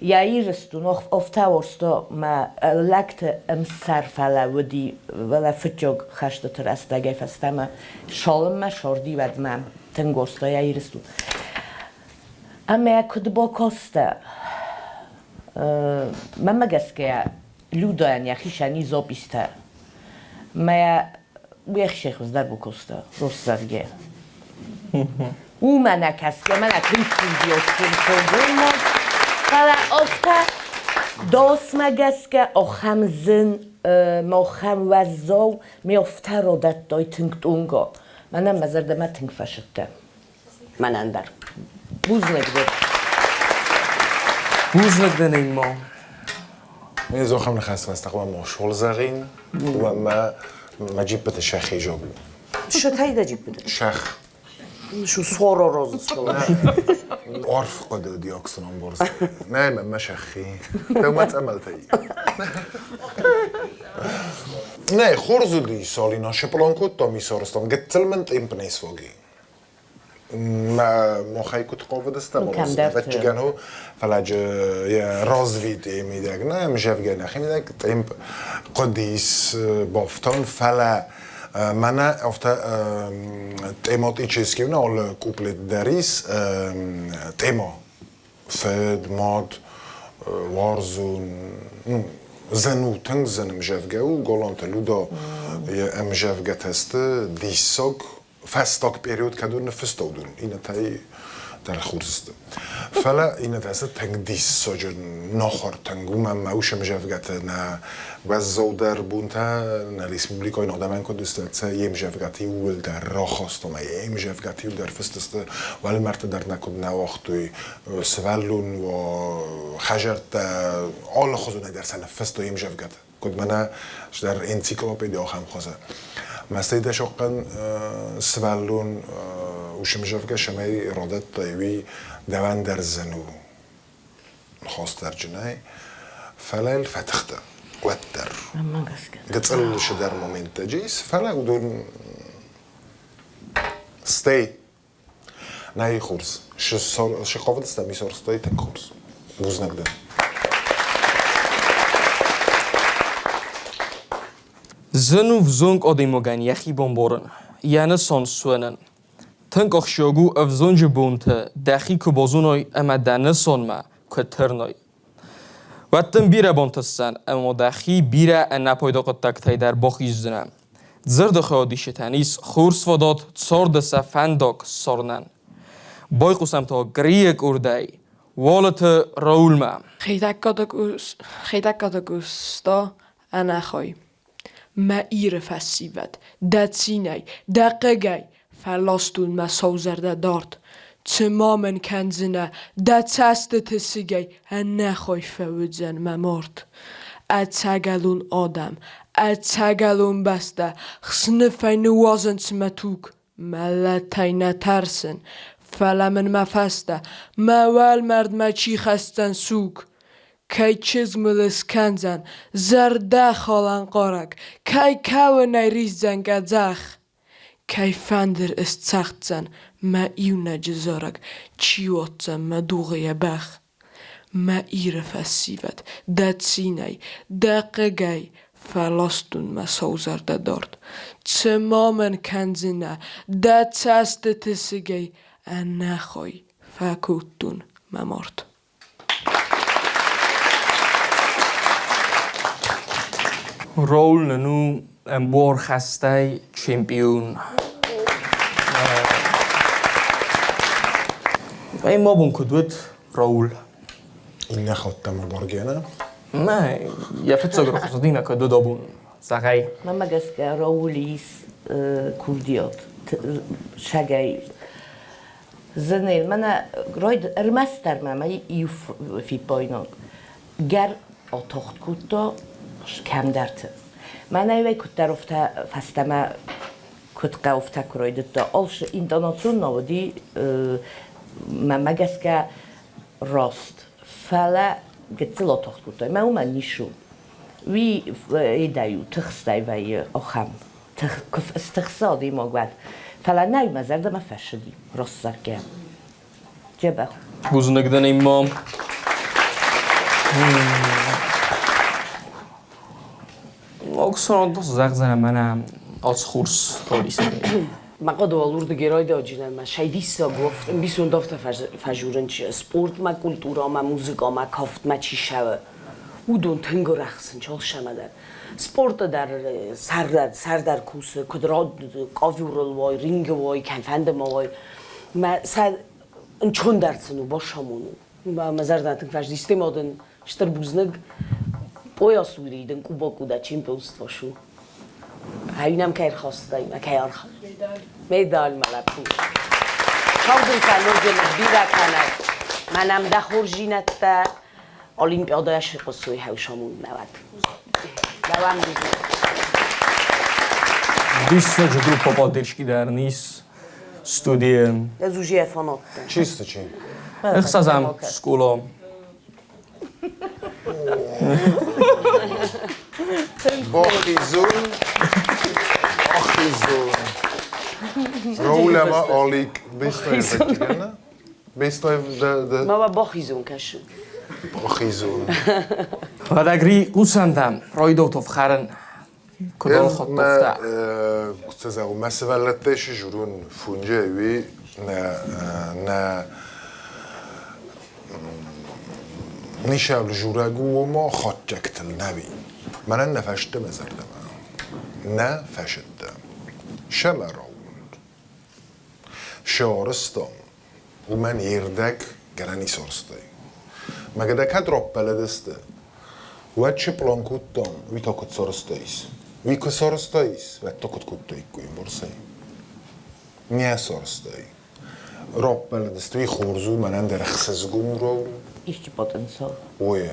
یا ایرستون افته ورستا ما لکت امسرفله و دی ولی فتجاگ خشت ترسته گی فستم شالم ما شاردی ود من تنگورستا یا ایرستون اما کد با کاسته من مگس که لوداین یا خیشانی زابیسته ما ویخ شیخ در با کاسته روز زرگه او من کس که من اکیم کندیات کنسوگون ما فلا افته داس مگس که آخم زن ماخم وزاو می افته را داد دای تنگت اونگا منم مزرده ما تنگ فشده من اندر بوز نگده بوز نگدن این ما. من زخم نخست استقبال ما شغل زغین و ما جیب بده شخی جابو شو تایی دا جیب بده؟ شخ شو سوارا رازت شو عرف قد دي أكسران برزة نعم ما شخي لو ما تأمل تي نه خورزودی سالی ناشه پلان کد تا میسارستم گتلمنت ایمپنیس واقعی ما خیلی کت قوه دستم و چگنو فلاج یا رازوید میدگ نه مجاب گنه خیلی میدگ تیم قدیس بافتان فلا من افتا تیمات ایچیسکی نه آل کوپلت دریس تیما فد ماد وارزون زنو تنگ زن مجاب گو گلانت لودا مجاب گتست دیساگ فستاک پریود کدوم فستودون اینه تای در خورست فلا اینه تاسه تنگ دیس سوجن نخور تنگو من موش مجافگت نه وزو در بونتا نه ریسپوبلیک این آدمان کدوست تا یه مجافگتی ول در راه خواستم یه مجافگتی ول در فستست ولی مرد در نکد نواختوی سوالون و خجرت آل خودونه در سن فستو یه مجافگت کد منه در انسیکلوپدیا هم خواسته مسئله شقن سوالون وش مجافگه شمای ارادت تایوی دوان در زنو خاص در جنای فلال فتخته وتر قتل شدر مومنت جيس فلا ودون ستي ناي خورس شو قافت استمي صار ستي تك خورس بوز نقدر زنو فزونك أديموغان يخي بومبورن يعني سانسوانن تنك أخشوغو أفزونج بونت داخي كبازوناي أما دانسان ما كترناي وقتن بیره بانتستن اما داخی بیره ان پایداق تکتای در باخیز دنم زرد خیادیش تنیس خورس فادات تسار دسته فنداک سارنن بای قسم تا گریک اردای والت راول ما خیدک کادگوستا انا خواهی ما ایر فسیوت دتسینای دقیقای فلاستون ما سوزرده دارد تماماً کنزنه دست تسیگی نخوای فوزن ممارد اتگلون آدم اتگلون بسته خسنفای نوازن سمتوک ملتای نترسن فلمن مفسته موال مرد مچی خستن سوک کی چیز ملس کنزن زرده خالن قارک کی کو نیریزن گزخ کی فندر است سخت زن ما ایو نجزارک چیوات زن ما دوغه بخ ما ایر فسیوت داد سینای دقیقی فلاستون ما سوزرده دارد تماماً کنزنه داد سست تسیگی ان نخوای فکوتون ممارد رول ننو امبور خسته چمپیون این ما بون کدوت رول این نخواد تمر بارگیانه نه یه فتسا گرو خصدینه که دو دابون سقای من مگس که راولیس کردیات شگای زنیل من راید ارمستر من ایو فی پاینا گر آتاخت کتا کم درته من ایوی کت در افته فستمه کت قافته کراید دا آلش اینتاناتون نودی من مگس که راست فلا گتل آتاخت کتا من اومد نیشو وی ایدایو تخستای وی آخم استخصادی ماگوید فلا نای مزرده ما فشدی راست سرگه جبه بوز نگدن ایمام اکسان دوست زغزنم منم از خورس خالیست من قد والورد گرای داجینم من شایدیستا گفتم بیسون دافت فجورن چیه سپورت ما کلتورا ما موزیکا ما کافت ما چی شوه او دون تنگ رخصن چال شما در سپورت در سر در کوسه کدراد کافیورل وای رینگ وای کنفند ما وای ما سر چون درسنو باشامونو ما مزار تنگ فجدیستی مادن شتر بوزنگ پویا سوریدن کوبا کودا چمپیونستوا شو هاینم کار خواستای ما کار میدال ملپو چاودن فنوجن بیرا کنه منم ده خورجینت تا اولیمپیادایش قصوی هوشامون نود دوام دیدی بیست جدول پاپا درشکی در نیست استودیه زوجی افانات چیست چی؟ اخسازم سکولا باخیزون رول ما آلیک بیستای نه بیستای ما با باخیزون کشو باخیزون و دگری قوسندم رای دو تفخرن کدال خود تفته تزاو مسئولتش جورون فونجه وی نه نیشاب جورگو ما خود جکتل نبی من نفشته مزردم نه فشدم شما راوند شارستم و من یردک گرانی سرستی مگه دکت راب بلدسته و چه پلان کدام وی تا کد سرستاییس وی که سرستاییس و تا کد کدایی کویم برسی نیه سرستایی راب بلدسته وی خورزو منن در خسزگون رو ایشتی پتانسیل اوه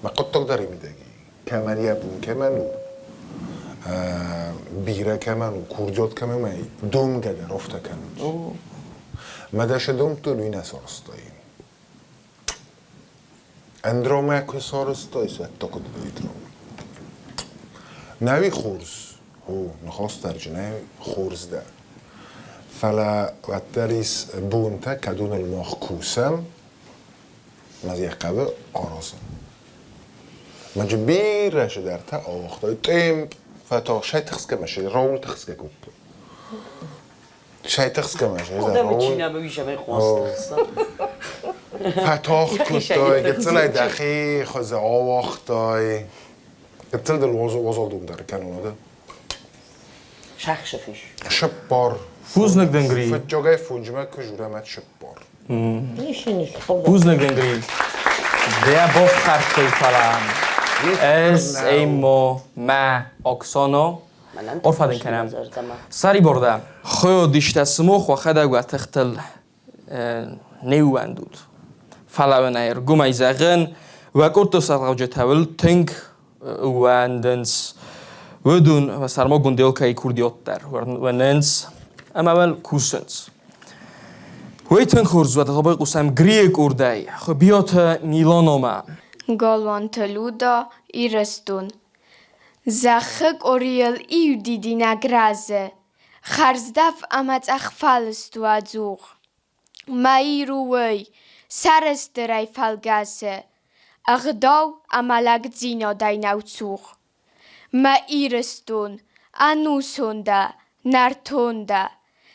ما قد تقدری میدگی کمن یبون کمنو بیره کمنو کردیات کمنو دوم گده رفته کنو مدش دوم تلوی نسارستایی اندرامه که سارستایی سوید تا کد بید رو نوی خورز نخواست درجنه خورز ده فلا وطریس بونته کدون الماخ کوسم مز یک قبه آرازم مجه بیرش در تا آختای تیم فتا شای تخص که مشه رول تخص که کب شای تخص که مشه آدم چینه بویشه می خواست فتاخ کتای گتلای دخی خوزه آواختای گتل دل وزال دوم داره کنونه ده شخ شفیش شب بار فوز نگدنگری فجاگای فونجمه که جوره مد شب بار نیشی خب فوز نگدنگری دیا بفخر توی فلان از ایمو ما اکسانو ارفادن کنم سری برده خود دیشت سموخ و خدا و تختل نیواندود فلاون ایر گومی زغن و کورتو سرقوجه تول تنگ واندنس ودون و سرما گندیل که کردیات در و ننس اما اول کوسنس ویتن خورز و دقابای قوسم گریه کردای خو بیات میلانوما Galvanteluda i restun. Zachek oriel iu didi nagraze. Kharzdaf amat akhfalstu adzug. Mairu wei saresterai falgase. Agdaw amalag zino dainautsug. Mairestun anusunda nartunda.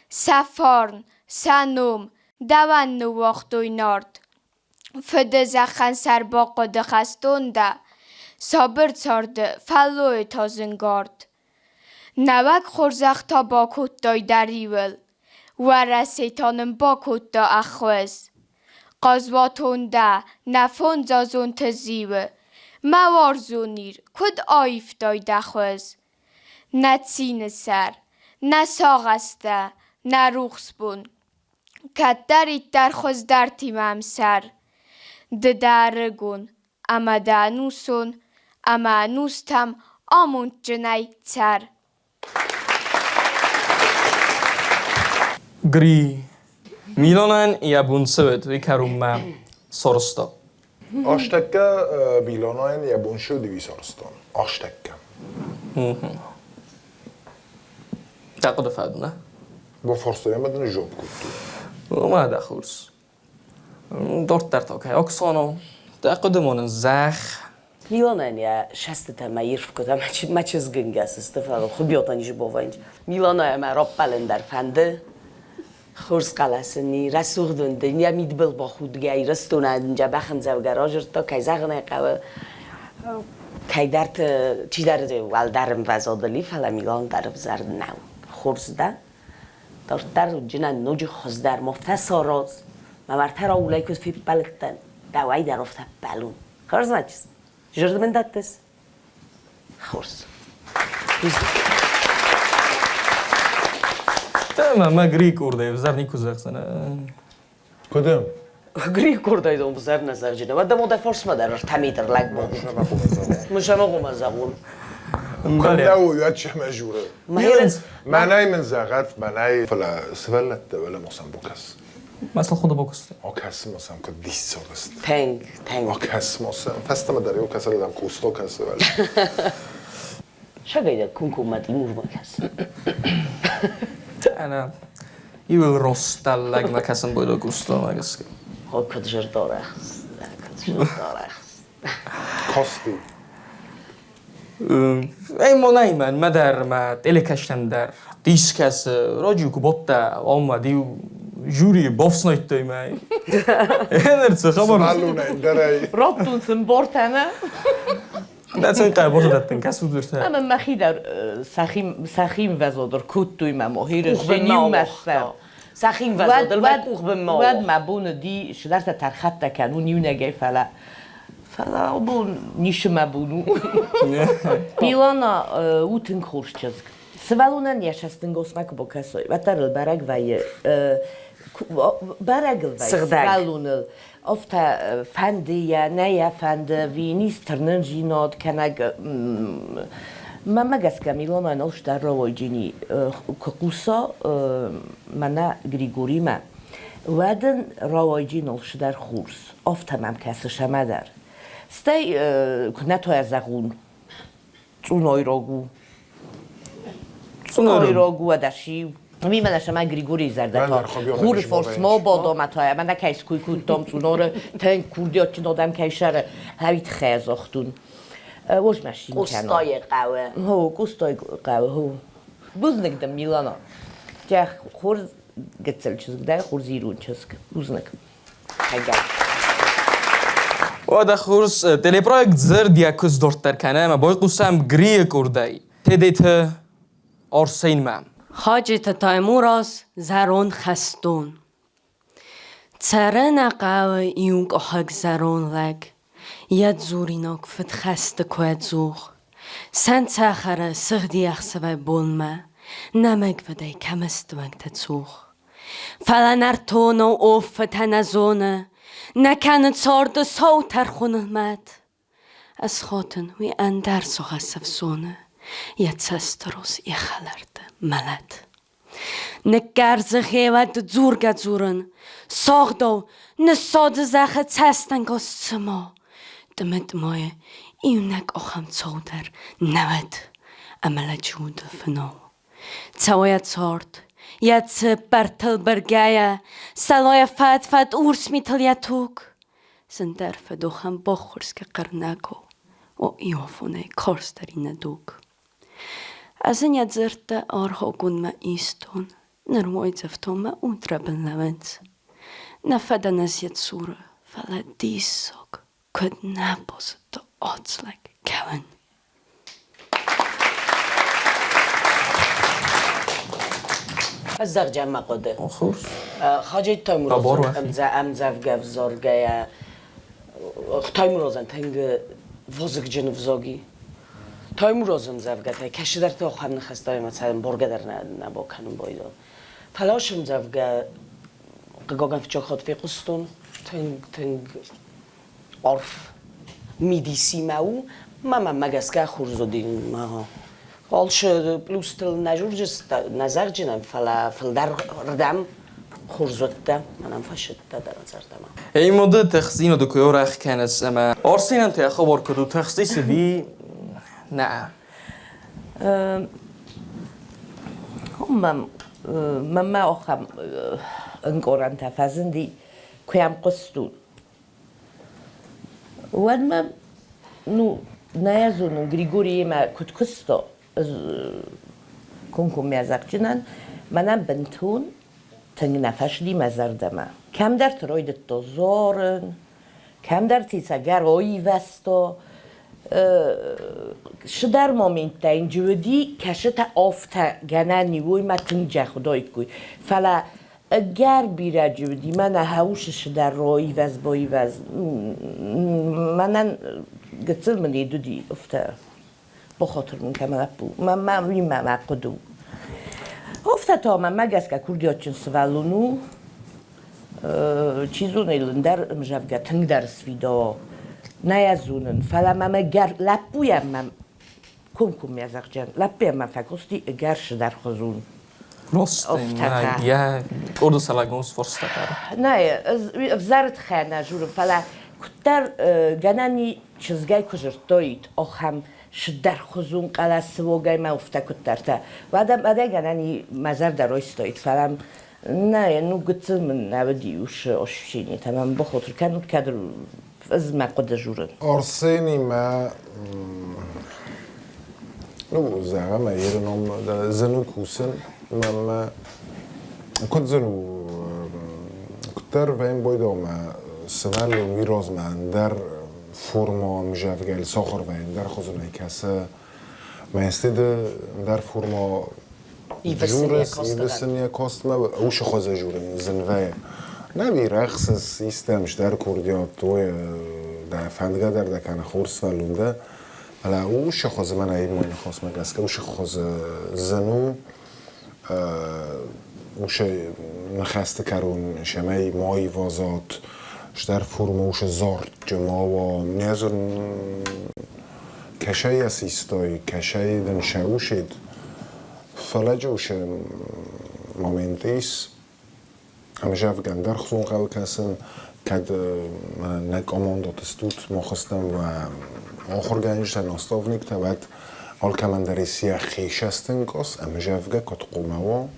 Safarn sanum davannu waqtoy nord. فدزخن سر با قد خستونده صابر چارده فلوی تازنگارد نوک خورزخ تا با کتای دریول و رسیتانم با کتا اخوز قازواتونده نفون زازون تزیوه موارزونیر کد آیف دای دخوز نه چین سر نه ساغسته نه روخس بون کتدارید در خوز در تیمم سر ددارگون اما دانوسون اما نوستم آموند جنای تر گری میلانن یا بونسوید وی کروم سرستا آشتکه بیلاناین یا بونشو دیوی سارستان آشتکه تقد فادنا با فرستایی مدن جوب کتو وما دخورس دورت در تاکه اکسانو تقدمون زخ میلانن یا شسته ما یرف کدام ما چیز گنگاس استفاده خوبیاتانیش باوینج میلانای ما راب بلندر فنده خورس قلاسنی رسوخ دنده نیا میدبل با خودگی رستونه اینجا بخن زوجراجر تا کی زغنه قوا کی درت چی درت والدرم وزادلی فلا میلان در بزرد نو خورس ده در جنان نوج خزدر مفسراز ما مرتر اولای کس فی بلدن دوای در افته بلون خورس نچیز جرد من دادتس خورس تمام ما گری کرده بزر نیکو زخسنه کدام؟ گری کرده دم بزر نزار جنه و دم فورس ما در تمیدر لگ بود مشما قوم زبون كله يا شيخ ماجوره معناي من زغات معناي فلا سفلت ولا مصام بوكاس مثلا خود بوكاس اوكاس مصام كديس سورست تنگ اوكاس مصام فاست ما داري اوكاس دام كوستو كاس ولا شقيدة كونكومات المرمى كاس أنا يقول روستال ما كسم بيدو كوستو ما قصدي خب كتجر دارخ کاستی ای منایمن مدر ما تلکشتن در دیسکس راجو کبوتا آمدی و جوری بافس نایت می هنرت خبر معلونه درای رابطون سنبورت أنا نه تن قبول دادن کس بود أنا مخي در سخيم وزادر كوتوي ما مهير جنيو مستر سخين وزادر ما كوخ بما ود مبون دي شدرت ترخط كانو نيو نجاي فلا بون نيش مبونو ميلانا وتن خورشچزك سوالونا نيشستن گوسمك بوكسوي وترل برق وي برق وي سوالونا افتا فندية نيا فند وينيس ترننجينات كناك ما جسك ميلانا نوش در رواجيني كقوسا منا غريغوري ما ودن رواجينوش در خورس افتا مم كسش مدر ستی کنتو از زغون چونای راگو ادشی میمنش من گریگوری زرده تا خور فرس ما بادامت های من نکیس کوی کودتام چوناره تنگ کوردی ها چین آدم کیشره هویت خیز اختون وش مشین کنم قصدای قوه قصدای قوه هو بوز نگدم میلانا جه خور گتسل چیزک ده خور زیرون چیزک بوز نگم وهذا خورس تلي بروجكت زرد يا كوز دورتر كنا ما باید قسم گریه کردی تدیت آرسین مام خاجت تایموراس زرون خستون ترن قاوه یونگ آهگ زرون لگ ید زوریناک فت خست کوید زوخ سن تاخره سغدی اخسوی بولما نمگ ودی کمست وقت تسوخ فلنر تونو اوف تنزونه نکنه چارد سو ترخونه مد از خاطن وی اندر سوخ سفسونه یه چستروس یه خلرد ملد نگرز خیوت زورگ زورن ساغ دو نساد زخه چستن گاز چما دمت مایه ایونک آخم چودر نود عمل جود فنو چوایت چارد یت برتل برگایه سلای فت اورس میتل یتوک زندر فدوخم بخورس که قرنکو و ایوفونه کارس داری ندوک از این یت زرده آرها گون ما ایستون نرموی زفتون ما اون دربل نونز نفده نزید سوره فلا دیسوک کد نباز تو آتسلک کون از زغ جمع قده خورس خاجه تایموراز امزفگه وزارگه تایمورازن تنگ وزگ جن وزاگی تایمورازم زفگه تای کشی در تا آخر نخسته مثلا برگه در نبا کنم بایدا فلاشم زفگه قگاگن فچا خود فی قستون تنگ عرف میدیسی ماو مگسکه خورزودین ماها قالش بلوستل نجور جست نظر جنم فل در ردم خورزوده منم فشده در نظر دمم ای مدت تخزین و دکیور اخ کنس اما آرسین انت خبر کدو تخصیص بی نه ما آخم انگارن تفزن دی کیم قصدون ود ما نو نیازونو گریگوری ما کد کستا کنکم میازق جنن منم بنتون تنگ نفش دی مزردمه کم در تراید تازارن کم در تیسگر آیی وستا شدر مومنت این جودی کشت آفته گنه نیوی ما تنگ جه خدای کوی فلا اگر بیره جودی من هاوش شدر رایی وز بایی وز منن گتل من یدو دی افته بخاطر من که من اپو من وی من اقدو افته تا من مگس که کردی ها چن سوالونو چیزون ایلندر مجفگه تنگ در سویدا نیازونن فلا من گر لپویم من کم میازق جن لپویم من فکستی اگر شدر خزون راست یا اردو سلاگونس فرسته نه وزارت خانه جور فلا کتر گنانی چیزگای کجرتایید آخم شدر خزون قلس وگای ما افتکت درته بعد گنانی مزر در استایت فرام نه نو گتم نبودی وش آشینی تمام بخاطر کنم کدر از ما قد جورن آرسینی ما نو زعما ما يرنم زنو كوسن ما كنت زنو كتر وين بويدو ما سوال ويروز ما در فرما مجافقل ساخر وين در خزوني كاسه ما يستد در فرما جورس يبسنيا كاست ما اوش خوزه جورن زنوه نبي رخص سيستمش در كرديات توي در فندگه در دکن خورس ولونده حالا اوش خوز من ایمان خواست مگس که اوش خوز زنو اوش نخسته کرون شمای مای وازات در فرم اوش زارد جما و نیازون کشای اسیستای کشای دنشاوشید فلج اوش مومنتیس همیشه افغان در خزون قوی کسن kad nek amondot stut mochstam و آخر گنجش ناستافنیک تبعت آل کمندریسی خیشستن کس امجافگه کت قومه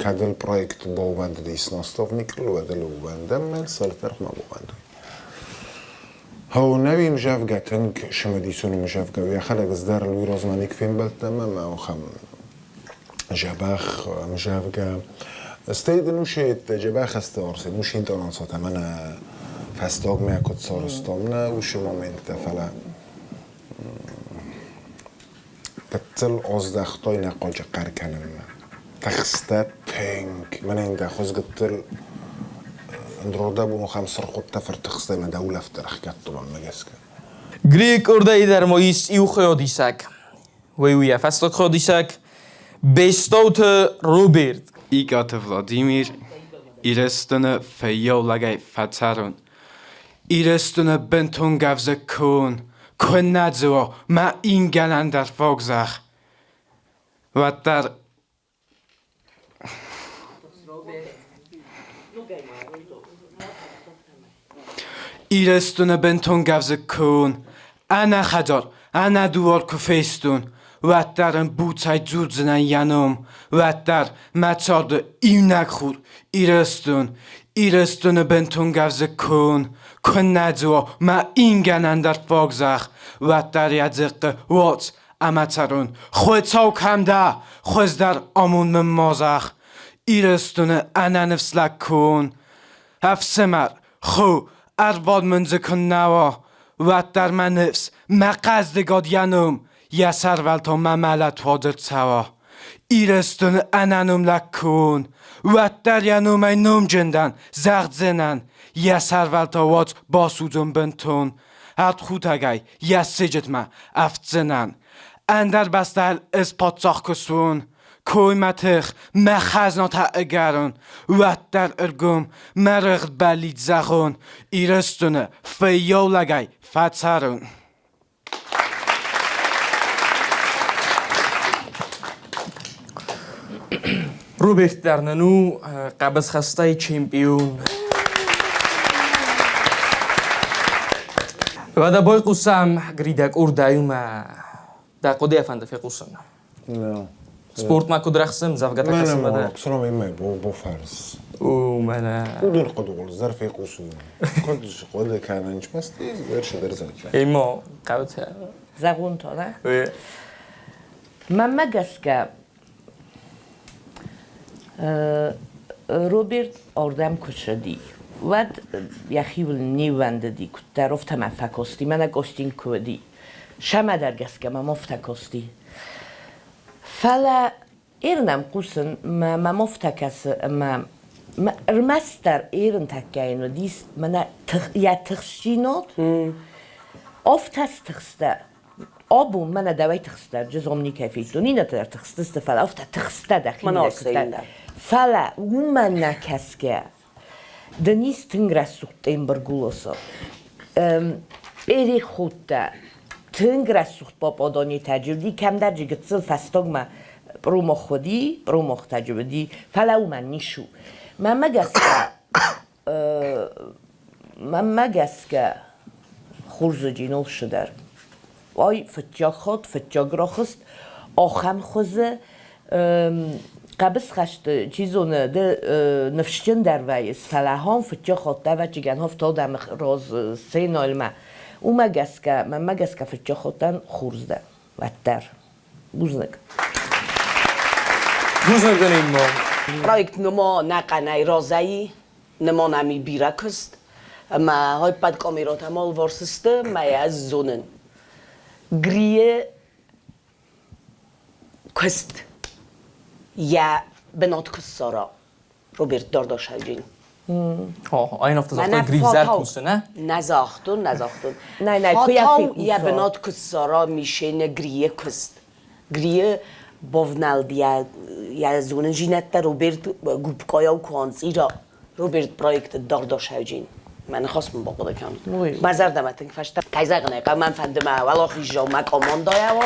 کدل پرویکت باوند دیس ناستافنیک رو بدل باوندم من سالتر ما باوند هاو نبی مجافگه تنگ شمدیسون مجافگه ویا خلق از در لوی رازمانیک فیم بلتم ما خم جبخ مجافگه استيد نوشيت جبا خسته أرسل نوشين تانان صوت أنا فستاق ما كنت صارستامنا وش مومنت فلا تتل أصدقائي نقاج قركنم تخسته تنك من عند خز قتل اندروده بونو خمسر خود تفر تخسته من دولة فترخ كتبان مجسك گریک ارده در مایست ایو خیادیسک ویویا فستاق خیادیسک بستاوت روبرت İqatı Vladimir, İrestünü feyyolagay fatarun. İrestünü bentun gavze kun, kunnadzo ma ingalan der fogzach. Vattar... İrestünü bentun gavze kun, ana khadar, ana duvar kufestun. Vattarın buçay cürzünen yanım, vattar maçardı ivnak khur, İrestünü bentun gavze kun nadzo ma inganan der fogzach, vattar yadzıqı vats amaçarun, khoy çauk hamda, khoz der amun mmazach, İrestünü ananıfslak kun, hafsemar, khu, arvad münze kun nava, vattar manifs, ma qazdegad yanım, یا سرول تا مملت وادر توا ایرستون انانوم لکون وطر ینوم ای نوم جندن زغد زنن یا سرول تا واد باسودون بنتون هد خود اگای یا سجد ما افت زنن اندر بستل از پاتساخ کسون کوی متخ مخزنا تا اگرون وطر ارگوم مرغد بلید زخون ایرستون فیول اگای فترون روبرت در ننو قبض خسته چمپیون و در بای قسم گریدک اردایوم در قدی افنده فی قسم نه سپورت ما کد رخصم زفگت قسم بده من بسرعه ایمه با فرس او من ودون قدول ظرف قسم کدش قد کننج مستی ورش در زنج ایما قبط زغون تا نه من مگس که روبرت آردم کشدی ود یخیول نیونده دی که در افت من فکستی من گوشتین کودی شما در گس که من مفتکستی فلا ایرنم قوسن ما مفتکس ما رمستر ایرن تکیینو دیست من یا تخشینات افت هست تخسته آبون من دوای تخسته جزومنی کیفیتون اینه در تخسته است فلا افت تخسته داخلی من فلا ومن نکس که دنیس تنگرسوت این برگولوسا بری خودتا تنگرسوت با پادانی تجربی کم در جگتسل فستاگ ما بروم خودی بروم تجربی فلا ومن نیشو من مگس که خورز جینول شدر Ay فتجاخت فتجاگراخست آخم خوزه قبض خشت چیزونه ده نفشتن در ویس فلاهم فتجاخت ده و چیگن هفته دم راز سه نالمه او مگسکه من مگسکه فتجاختن خورزده وتر بوزنگ بوزنگ دنیم ما پرویکت نما نقنای رازایی نما نمی بیرکست ما های پد کامیرات همال ورسسته ما از زونن گریه کست یا بنات کست سارا روبرت دارداشلجین این هفته زاختن گریزر کنسته نه؟ نزاختون نه فاتاو یا بنات کست سارا میشه گریه کست گریه بافنالد یا زونن جینت روبرت گوبکایا و کوانسی را روبرت پرویکت دارداشلجین من خواستم با خود کم مزر دمتن فشتر کایزه غنیقه من فندم ولی خیجا ما کاماندای و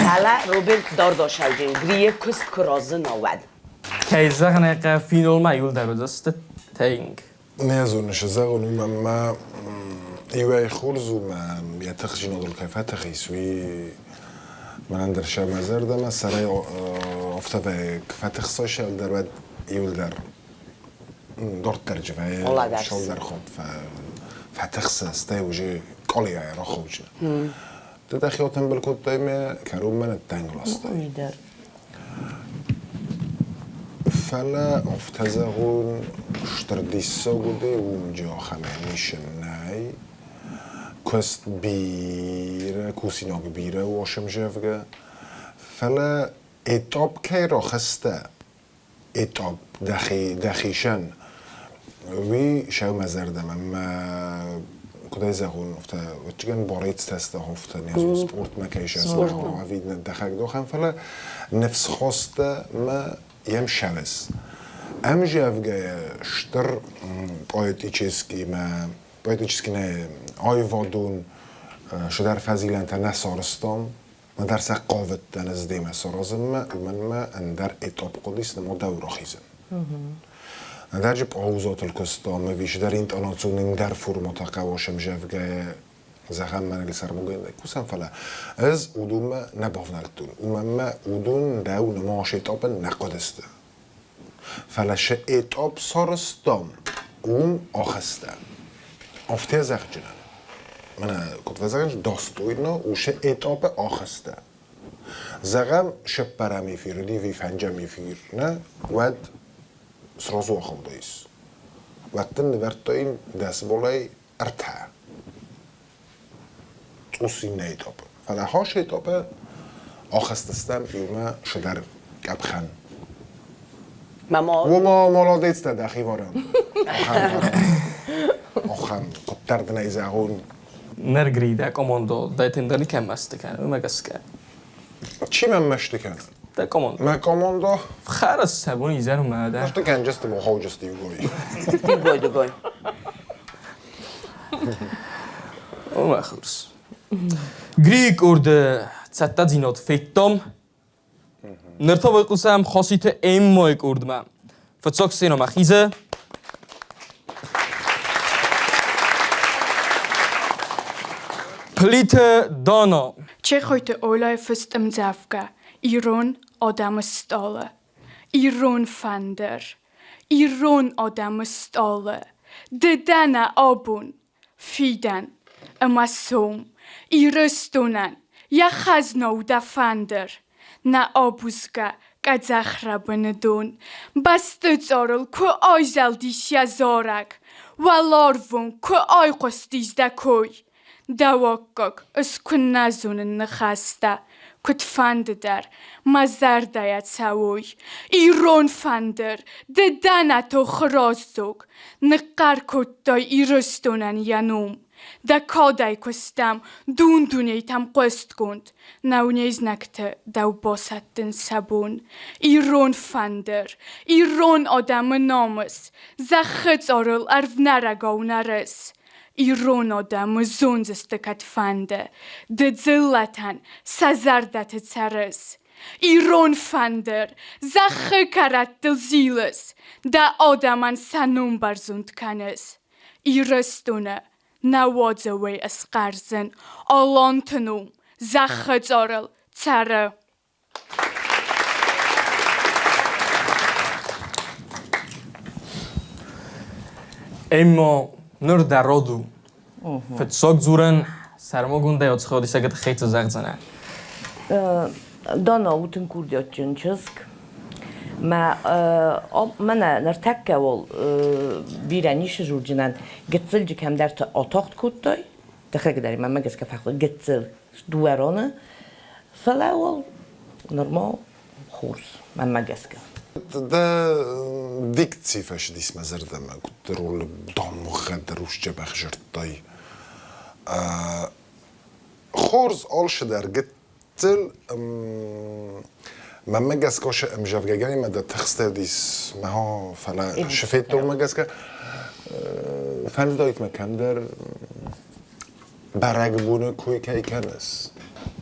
حالا روبرت دارداشلجین گریه کست کرازه نواد کایزه غنیقه فینال ما یول در بدست تینگ نیازونش زغونو ما ایوای خورزو ما یا تخجین دل کیفه تخیسوی من در شب مزر دم سرای افتاده کیفه تخصاش در بعد یول در دورت ترجمه شال در خود فتخص استوجي قليا يا رخوجة تدخيوتن بالكود دايما كانوا من التانغلاستاي فلا افتزغون شترديسا قدي ونجا خمانيش الناي كوست بيرا كوسيناغ بيرا واشم جافغا فلا اتاب كي رخستا اتاب دخيشن وی شو مزردم اما کدای زغون افته و چگن باریت تسته هفته نیاز سپورت مکیش است و وید ندخل دوخم فلا نفس خواسته ما یم شلس ام جافگه شتر پایتیچسکی ما پایتیچسکی نه آی وادون شدر فضیلن تا نسارستم ما در سقاوت تنزدیم سرازم ما اندر اتاب قدیس نما دورا خیزم درجه پاوزات الکستام ویش در این تناسون در فرمات قواشم جفگه زخم من لسر مگنده کوسم فلا از اودوم نبافنالتون ما اودون داو نماش اتاب نقدسته فلا ش اتاب سارستم آخسته افته زخجنن من کد وزگنش داستوینا و ش اتاب آخسته زغم شب برمی فیردی وی فنجا می فیر نه ود سرازو آخوداییست وقتن نورتاین دست بالای ارتها توسی نیتابه فلا هاش ایتابه آخستستم ایومه شدر گبخن و ما مالا دیست دخی وارم آخم قطرد نیزاغون نرگریده کاماندو دایتندانی کم مستکن او مگسکن چی من مشتکن؟ ده کاماندو ما کاماندو خرس سبون ایزر اومده مشتکن جست با هاو جستی گوی گوی او مخورس گریک ارده تستا زینات فیتم نرتا باید قسم خاصیت ایم مایک اردمم فتساک سینا مخیزه پلیت دانا چه خواهید اولای فستم زفگه ایران آدم استاله ایران فندر ایران آدم استاله ددن آبون فیدن اما سوم ایرستونن یا خزنو دا فندر نه آبوزگه قزخره بندون بسته زارل که آیزل دیشیا زارک والاروون که آی قستیز دا کوی دواقق از کن نزونن نخسته کت فند در مزردایت سوی ایران فندر ددن تو خرازوگ نقر کت دای ایرستونن ینوم دا کادای کستم دونیتم قست کند نونیز نکته دو باستن سبون ایران فندر ایران آدم نامس زخت آرل ارو نرگاو نرس ایران آدم زونزستکت فنده دزلتن سزردت ترس ایران فندر زخه کرد دل زیلس دا آدمان سنوم برزوند کنس ایرستونه نوادزوی از قرزن آلان تنوم زخطارل تره اما نر درادو فتساق زورن سرما گونده یا تخوادی سگت خیت زغ زنه دانا وتن كورديات جنشسك ما من نرتكه وال بيرانيش جورجنان قتل جكم درت أطاقت كوتاي دخلك داري ما جس كفاخد قتل دوارانه فلا وال نورمال خورس ما جس كه ده ديكتسي فاش ديس مزرده ما كنت رول بدون مخدر وش جبخ جرطاي خورز آلش در قتل ما مجاز كوش مجافجاني ما ده تخستر ديس ما هو فلا شفيت دول مجاز كا فان دايت مكان در برقبونه كوي كاي كنس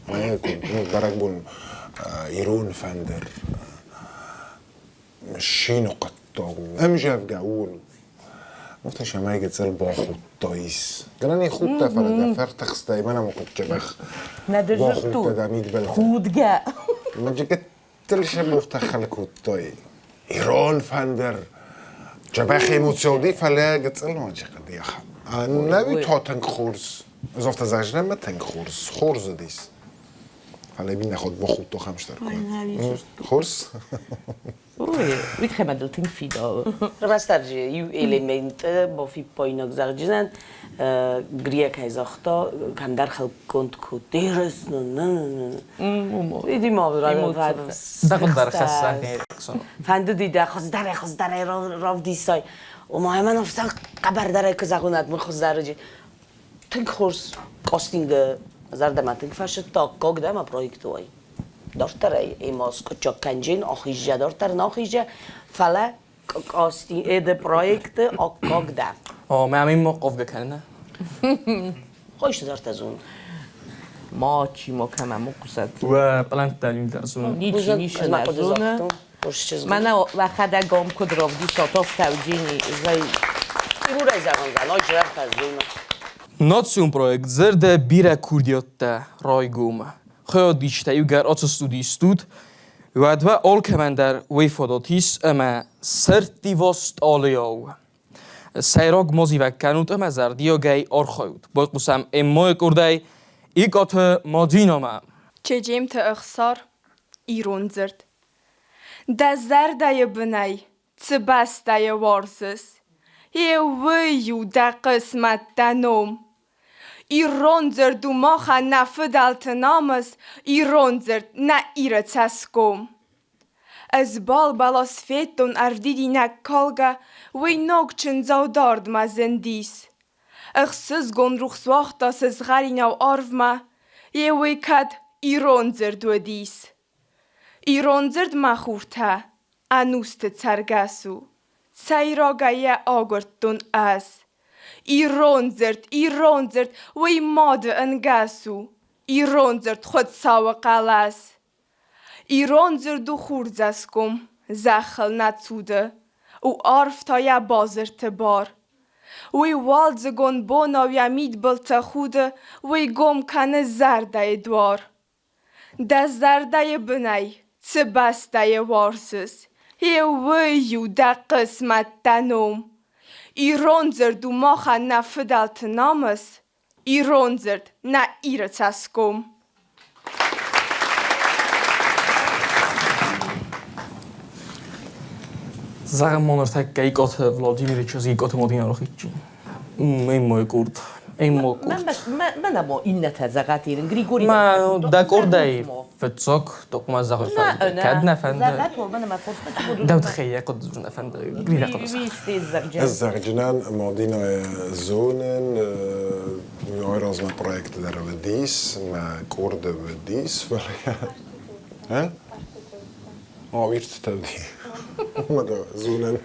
ما يكون برقبون يرون فاندر مشينو قطعو مجافجاول مفتش ما يجي تصير باخد طايس قالني خود تفرد دفر تخستي ما انا ما كنت جبخ باخد تداميد بالخ خود جاء ما جيت تلش مفتخل كوتاي إيران فاندر جبخي موتسودي فلا قلت له ما جي قد يا خا نبي تو تنك خورس زفت زاجنا ما تنك خورس ديس فلا بينا خد باخد تو خمشتر خورس ويت خمدل تنك في دا Rastarje, ju elementen با فی پایینک زرجن گریه که زختا کم در خلق کند کو دیرس نه ایدی ما برای دقیق در خسته فند دیده خز داره راو دیسای و ما همه نفسان قبر داره که زخونت من خز درجه تنگ خورس کاستینگ زرد من تنگ فرشت تا کاگ ده ما پرویکت وای دارتره ایماس کچاک کنجین آخیجه دارتره ناخیجه فله کاستینگ ده پرویکت آکاگ ده ما همین موقف بکنه خوش دارت از اون ما چی ما کم مقصد و پلنت داریم در زون نیچی نیشن از اونه من و خدگام کد راو دی ساتاف توجینی زی رو رای زمان زنای جرفت از اونه ناتسیون پرویکت زرد بیره کوردیات رایگوم خیلی دیشته یو گر آت استودی استود و دو آل کمندر ویفاداتیس اما سرتی وست آلیاو سیراگ موزی و کنوت اما زردیا گی آرخایود باید قسم امای کرده ایگات مادینا ما چجیم تا اخسار ایرون زرد ده زرده بنای چه بسته وارسس یه ویو ده قسمت دنوم ایرون زرد و ما خا نفدالت نامس ایرون زرد نه ایره تسکوم از بال بالاس فیتون اردیدی نکالگا وی نوکچن زودارد ما زندیس اخسز گون روخس وقتا سز غریناو آرف ما یه وی کد ایرون زرد و دیس ایرون زرد ما خورته انوست ترگسو سیراگا یه آگرتون از ایرون زرد وی ماد انگسو ایرون زرد خود ساو قلس ایرون زرد و خورزسکم زخل نتوده او عرف تا یه بازرت بار وی والد گون بونا و یمید بلت خوده وی گم کنه زرده دوار ده زرده بنای چه بسته وارسس یه ویو ده قسمت دنوم ایرون زرد و ما خا نفدالت نامس ایرون زرد نه ایره تسکم زغم مانرتک ایگات ولادیمیر چیزی ایگات مادینا رو خیچی این مای کرد من اما این نتزغت ایرن گریگوری ما دکورده فتساک دقم از زغل فرد کد نفنده زغت و من ما فرصت دود خیلی قد زون نفنده گریده قد الزرجنان مادينا زونن يعرض ما بروجكت در وديس ما كورد وديس ها ويرت تبدي ما زونن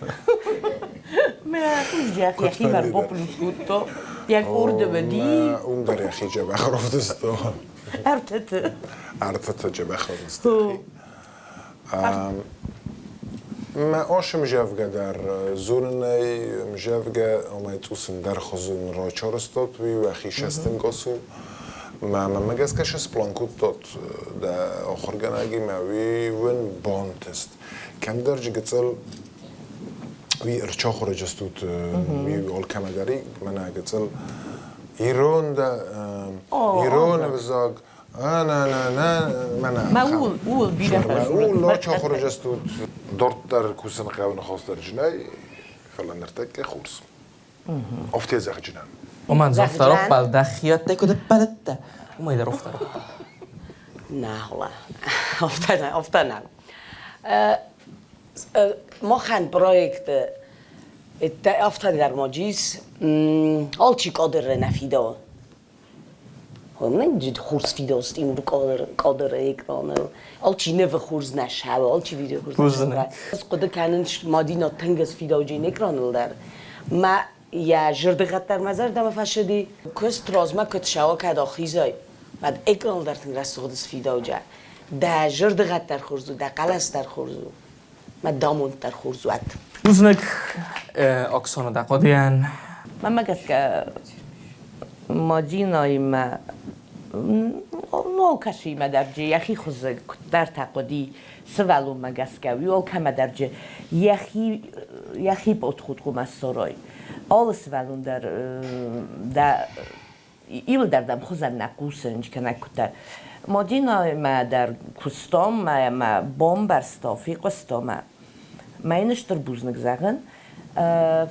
ما كوش جاك يا اخي بربوبلوس كوتو يا كورد ودي ما در يا اخي جاب اخرف دستو ارتت جاب اخرف دستو ما آش مجافگه در زورنی مجافگه آمد توسن در خزون را چارستاد وی و خیش استن گاسو ما جاز كش سبلانكوت توت ده آخر جناجي معوي وين بانتست كم درجة قتل وی ارچا خورج استود وی اول کمداری من قتل ایران ده ایران بزاگ نه معقول بیره معقول لا چا خورج استود دارت در کوسن قاون خاص در جنای فعلا نرتك خورس افتی زخ جنان ومن زفترق بالدخيات تكود بلده وما يدر افترق نه والله افتنا ما خان پرویکت افتاد در ماجیس آل چی قادر نفیدا هم نمیدید خورس فیداست این رو قادر اکرانه آل چی نو خورس نشه آل چی ویدیو خورس نشه از قدر کننش مادینا تنگس فیدا جین اکرانه در ما یا جردقت در مزار دم فشدی کست رازما کت شوا کد آخیزای بعد اکران در تنگ رست خودس فیدا جا ده جردقت در خورزو ده قلس در خورزو ما داموند در خورزوات روزنك اكسانو دقاديان من مگس که مادینای ما نو کشی ما در جه یخی خوز در تقادی سوالو مگس که ویول کم در جه یخی بود خود خو مسترای آل سوالون در ایول دردم خوزن نقوسنج که نکوته مادینای ما در کستام ما بامبرستافی قستام ما اینش در بوزنگ زغن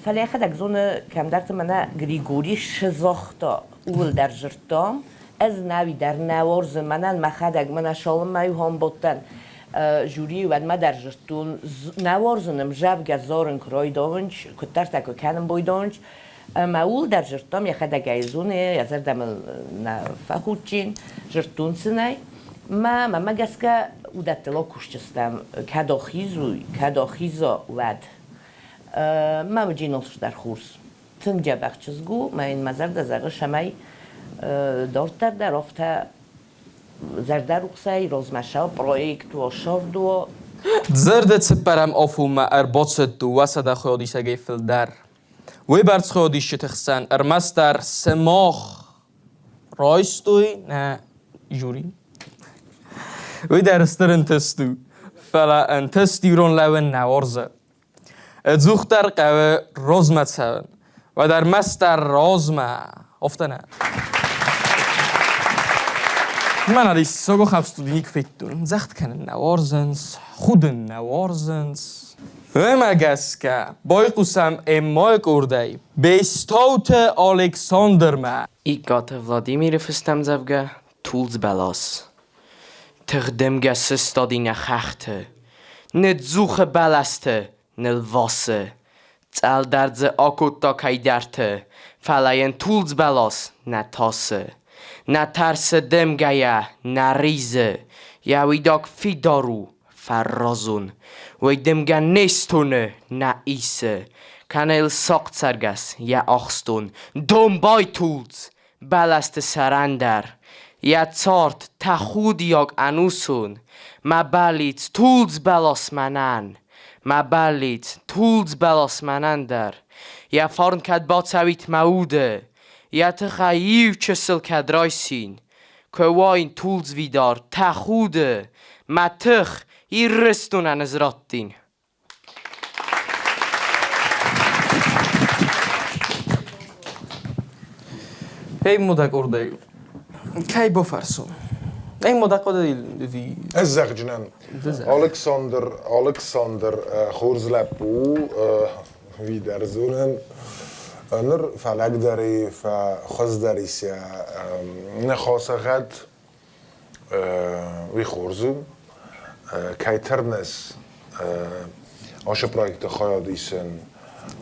فلی اخد اگزون کم درت منه گریگوری شزاختا اول در جرتام از نوی در نوارز منن مخد اگ منه شالم مایو هم بودن جوری و ما در جرتون نوارزنم جب گزارن کرای داونج کتر تکو کنم بای داونج ما اول در جرتام یخد اگ ایزونه یزر دمل نفخوچین جرتون سنای ما گس که او دتلا کشتستم کداخیزا ود ما مجینوش در خورس تنجا بخشزگو ما این مزر دزاغ شمای دارتر در افته زردر اقصای رازمشه پرویکت و شاردو ДЗИРД цепарам афума арбоцету васада خودیسه گیفل در وی برد خودیش تخسن ارمستر سماخ رایستوی نه جوری وی در استرن تستو فلا ان تستیرون لون نوارزه ادزوختر قوه رازمت سون و در مستر رازمه افتنه من هدی ساگو خبستودینیک فیتون زخت کنن نوارزنس خودن نوارزنس و مگس که بای قسم امای کردهی بستاوت الکساندر ما ایگات ولادیمیر فستم زفگه تولز بلاس تخدمگه سستادی نخخته ندزوخ بلسته نلواسه تل درز آکوت تا کهی درته فلاین تولز بلاس نتاسه نترس دمگه نریزه یاوی داک فی دارو فرازون وی دمگه نیستونه نایسه کنیل ساقت سرگس یا آخستون دنبای تولز بلست سرندر یا تارت تخود یاگ انوسون مبالیت تولز بلاس منن مبالیت تولز بلاس منن در یا فارن کد با تاویت موده یا تخییو چسل کد رایسین که واین تولز ویدار تخوده ما تخ ای رستونن از راتین هی مدک ارده کی بفرسون این مدک قده دی ازاق جنان الکساندر خورزلپو وی در زونن نر فلک داری فخوز داریسیا نخواسقت وی خورزو کی ترنس آش پرویکت خیادیسن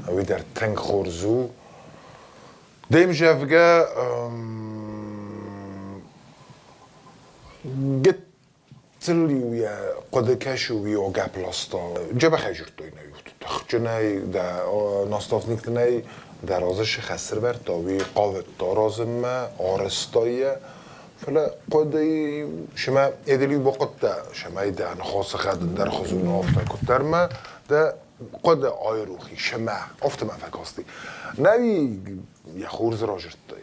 وی در تنگ خورزو دیم جفگه گتلیوی قدکشوی و گپلاستا جبه خیجرتوی نیوت تخجنای در ناستافنیک نی در رازش خسر برد داوی قاوت دارازم آرستایه فلا قدی شما ادلی بقطع شما در خاص خد در خزون آفته کتر ما در قد آیروخی شما آفته من فکاستی نوی یه خورز راجرتای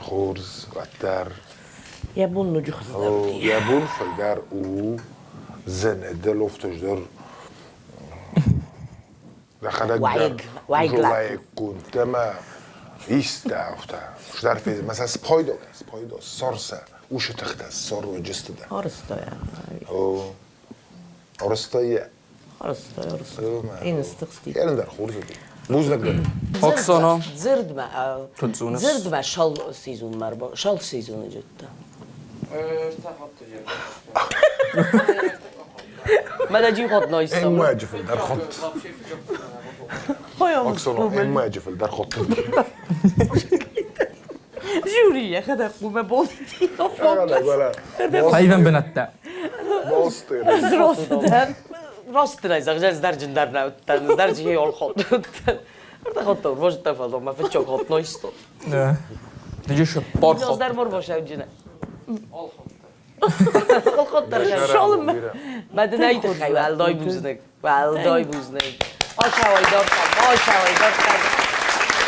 خورز و در يبون نجخ زودي يبون فلدر او زنده لفتشدر دخلك وعيق وعيق كنت ما يستعفتا مش عارف ايه مثلا سبايدر صرصة وش تختص صار وجست ده أرسطو يعني أرسطو أرسطو إين استقصدي يعني در خورز دي بوزنك ده Oksana. زرد ما شال سيزون مربا شال سيزون جدا ما دا جي خط این نايستم مواجفل در خط اکسونا این مواجفل در خط جورية خدق وما بولتي Hayvan benatta. راست نايزاق جاز درجن در ناوتن درجي هي اول خط ارتا خط دور باش تفضل ما فتشو خط نايستم دیگه شو بار جاز خود. در مر باشه جنه خط در شالم ما دنيت خي والداي بوزنك باش هواي دار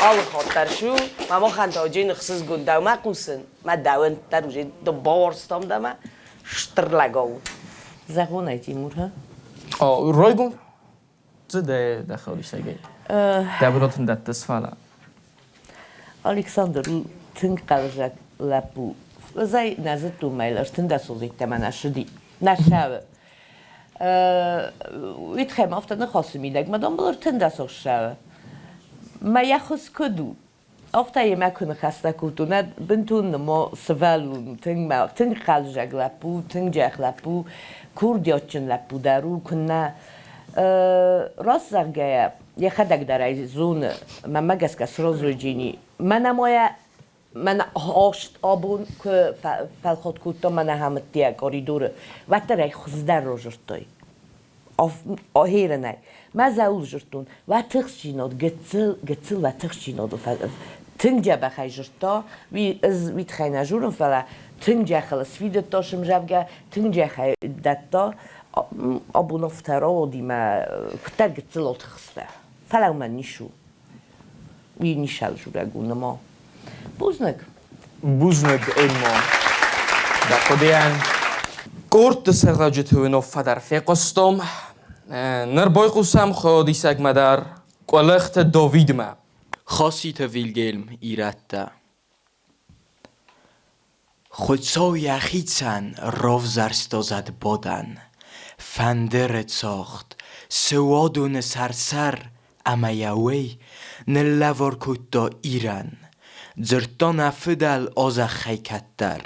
آل خاطر شو ما خانت آجین خصوص گنده و ما قوسن ما داون در وجه دو بارستام دم شتر لگاو زغون ای تیمور ها رایگون زده دخولی شگی. دبیراتون دست فعلا. الکساندر تنگ قلجک لپو زای نزد تو میلر تنده سوزید تمن شدی نشاو ویت خیم افتاد نخواست میدک مدام بلر تنده سوز شاو ما ياخذ كدو أفتى ما كنا خسته كوتونا بنتون ما سوالون تنگ خالجك لپو تنگ جخ لپو كوردياتشن لپو دارو كنا راست زرگه یه خدک در ای زون من مگس کس روزو جینی من هاشت آبون که فلخات کوتا من همت دیگه کاریدوره و ترای خزدر رو جرتای آهیر نه ما زاول جرتون و تخشیناد گتل و تخشیناد تنگ جا بخی جرتا وی تخینا جورم فلا تنگ جا خلاص ویدت تاشم جوگه تنگ جا خی دتا آبون افترادی ما کتر گتل آت خسته فلا من نیشو وی نیشال جوره گونه ما بوزنگ ایما در خودیان کورت سرجت و نوفا در فیقستم نربای قسم خودی سگ مدر قلخت داوید ما خاصی تا ویلگلم ایرده خودسای اخیتسن راو زرستازد بادن فندرت ساخت سوادون سرسر اما یاوی نلوار کتا ایران زرتان افدل آزا خیکتر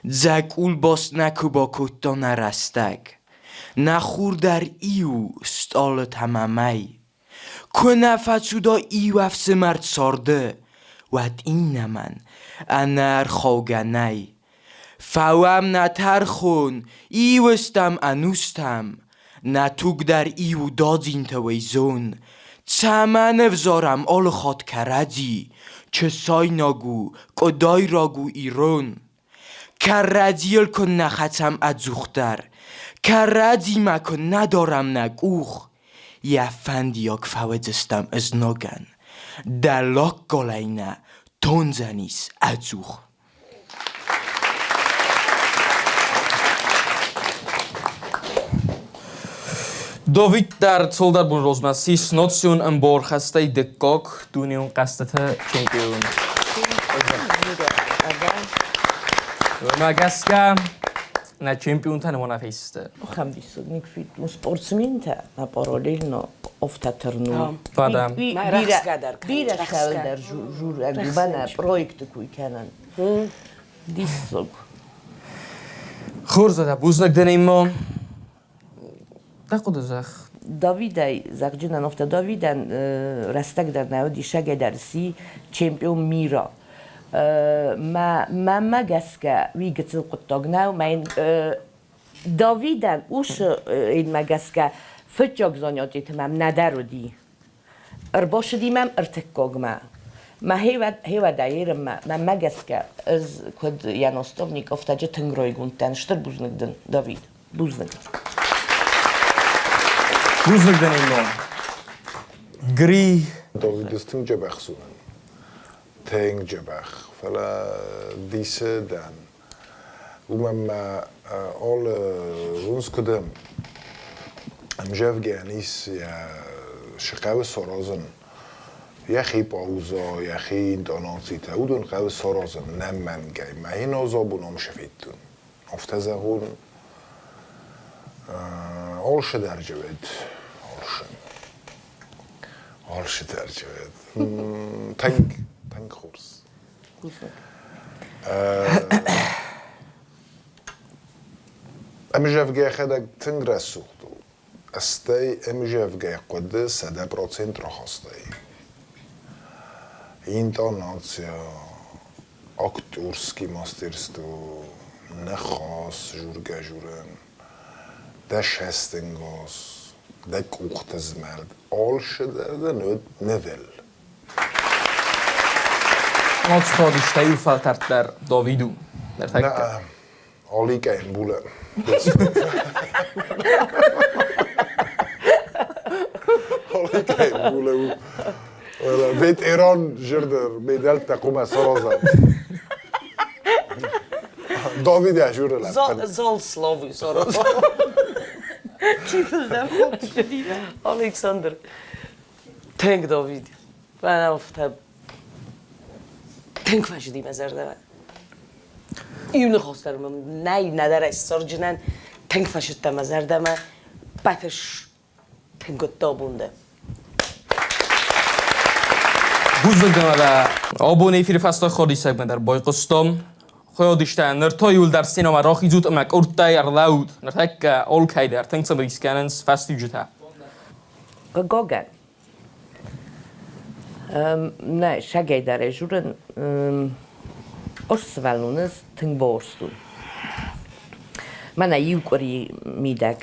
زگ اول باست نکو با کتا نرستگ نخور در ایو ستالت هممی که نفتسو دا ایو افس مرد سارده ود این نمن انر خواگنی فوام نترخون ایوستم انوستم نتوگ در ایو دادین تویزون چمن افزارم آل خاد کردی چه سای ناگو کدای راگو ایرون کردیل کن نختم ادزوختر کردی مکن ندارم نگوخ یه فندیاک فوزستم از نگن دلاک گلینه تونزنیس ادزوخ داوید در سولدر بون روزمسیس ناتسیون انبار خسته دکاک دونیون قصدت چمپیون و مگسکه نه چمپیون تا نمونه فیسته خم دیست نیک فیت سپورتسمین تا ما پارالل نا افتاترنو بعدم بیره خال در جور اگوبانه پرویکت کوی کنن دیست خور زده بوزنک دنیم ما دقیقه زخ داویدای زخجنان افتا داویدن رستگ در نهادی شگه درسی چمپیون میرا ما مگسکه وی گتل قطاق نو من داویدن اوش این مگسکه فتجاگ زانیاتی تمام ندارو دی ارباش دیمم ارتکاگ ما هیو دایرم ما مگسکه از کد یانوستوونیک افتا جه تنگروی گونتن شتر بوزنگ دن داوید بوزنگ بوزنک دنیم ما گری داوید است تنگ جبخ سون تنگ جبخ فلا دیسه دن ومن all روز کدام امجاف گانیس یا شقاو سرازن یا خی پاوزا یا خی داناتی تودون قاو سرازن نمن گای ما این آزابونم شفیدتون افتزاقون آلش درجه بید آلش درجه بید تنگ خورس امجاف گای خدا تنگ رسوختو استی امجاف گای قد 100% را خسته اینتوناسیا aktorski masterstå nechas jurgajuren das hestingas det kochtesmeld alsheder det nevel Något skadista ju faltat där Davidu. Där tänkte. Nej, alika en bulle. Alika en bulle. بيت ايران جردر بيدال تقوم سرازا داوید یجور لب زال سلاوی سرازا چی فلدم خود شدی الکساندر تنگ داوید من افتم تنگ فشدی مزرده من ایون خواستر من نه نداره استار جنن تنگ فشدت مزرده من باتش تنگت دابونده Buzlugdamada abone efiri fasta xodisag ben der boyqostom xoyodishtan nertoyul der sinema rakhizut amak urtay arlaud nerhekka olkayder tanksam riskanens fastujita Gagan ne segélydára zsuren oszvelnunes tengborstu Mana jukori mideg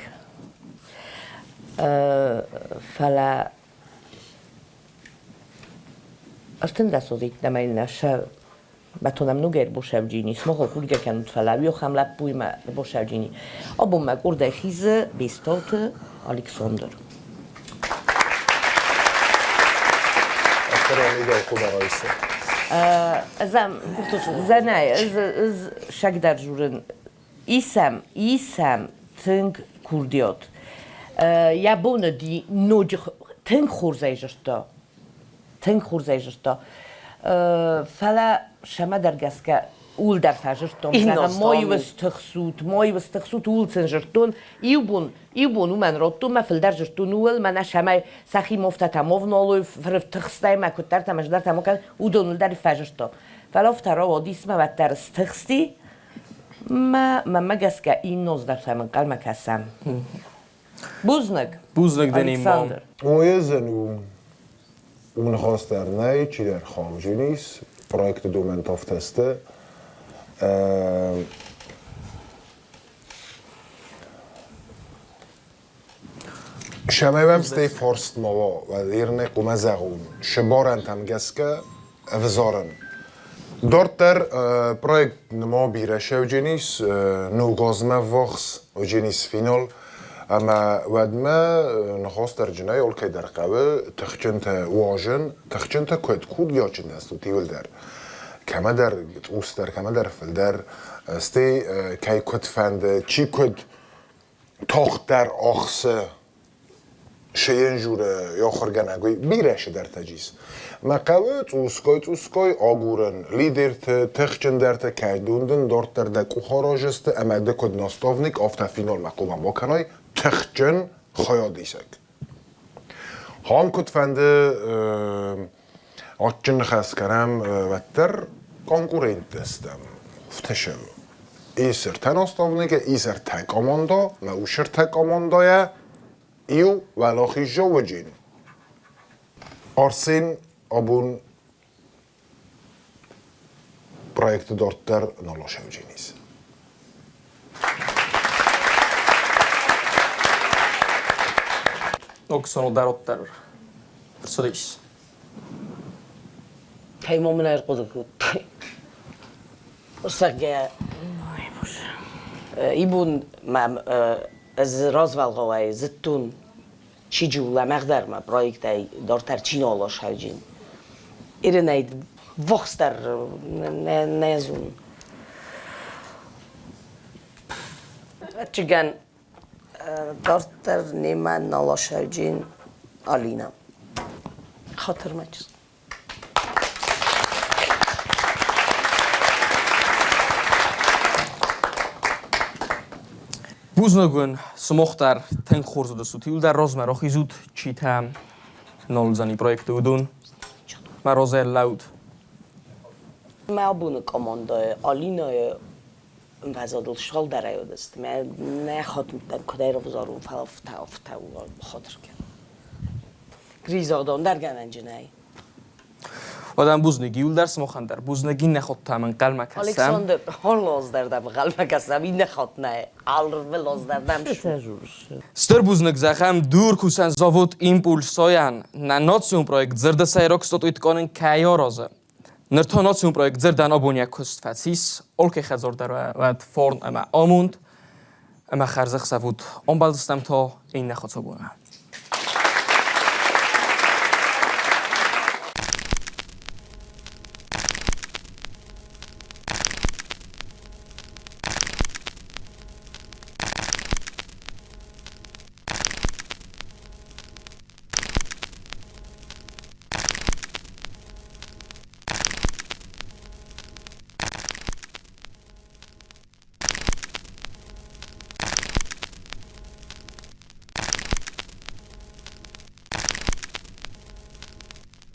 fele Azt deszózik nem egy se, betonem nuger bosevgyini, smoho kurge kenut felállj, ham lappuj me bosevgyini. Abban meg orda hize, Bestauty Alexander. Akkor ide okuda rajsa. Ez segder zsuren, isem tünk kurdiot. Jabona di nogy, tünk horzajzsasta. Tünk horzajzsasta. Fele sem edergeszke ulder fázsastom, zene mai vesztăxut ulcenzsaston, iubun umen rottum, me filderzsaston ul, me ne semej szachimov tatamov vrvtăxtai, me kutertem, és dertem okan, udon ulderi fázsastom. Fele oftara odis, me vetter stăxti, me megeszke innoz dertem, enkel megeszem. Buznak, Alexander. اون خواست در نی چی در خامجی نیست پرویکت دومنت آف تسته شمه بم ستی فارست موا و دیرنه قومه زغون شبارن تمگسکه افزارن دارت در پرویکت نما بیرشه و جنیس نوگازمه وخص و جنیس فینال اما ودما نخواست در جنای اول در قبل تخچنت واژن تخچنت کود یا چند است و تیول در کما در اوستر کما در فل در استی کی کد فند چی کد تاخت در آخسه شین جوره یا خرگنگوی بیرش در تجیز ما قوت اوسکای آگورن لیدر تخچن در تکیدوندن دارت در دکو خراجست اما دکود ناستافنیک آفت فینال مقوم با کنای تخچن خیادیسک هم کد فنده آچن خست کنم وتر کنکورنت دستم افتشم ایسر تن آستافنیک ایسر تک آماندا موشر تک آماندای ایو ولاخی جو و جین آرسین آبون проект دارت در نالاشه و جینیز Också däråt där. Så det är. کی مؤمن ارقد بود استرجع ایبون مم از رازوالقوای زتون چی جوله مقدار ما پرویکت دارتر چین آلاش هجین ایرناید 200 نزون چگن دارتر نیمه نالاشوجین آلینا خاطر مچست Բուզնոգուն սմոխտար թենք խորզուդը սութիլ դար ռոզմա ռոխիզուտ չիթամ նոլզանի պրոյեկտը ուդուն մա ռոզել լաուդ ما ابون کاماندای آلینای وزادل شغل در ایود است من نه خاطر کدای رو بزارم فلافتا و خاطر کرد گریزادان در گنجنای آدم بوزنگی یول در سمخان در بوزنگی نخواد تامن قلمک هستم الکساندر هالاز در دم قلمک هستم این نخواد نه آلرلاز در دم ستر بوزنگ زخم دور کوسن زاوت ایمپولس سایان ناناتسیون پروژه زرد سایراک ستوت ایتکانن کیا رازه نرتاناتسیون پروژه زردن آبونیا کست فتیس اولک خزار در وقت فرن اما آموند اما خرزخ سوود آن بالستم تا این نخواد سبونه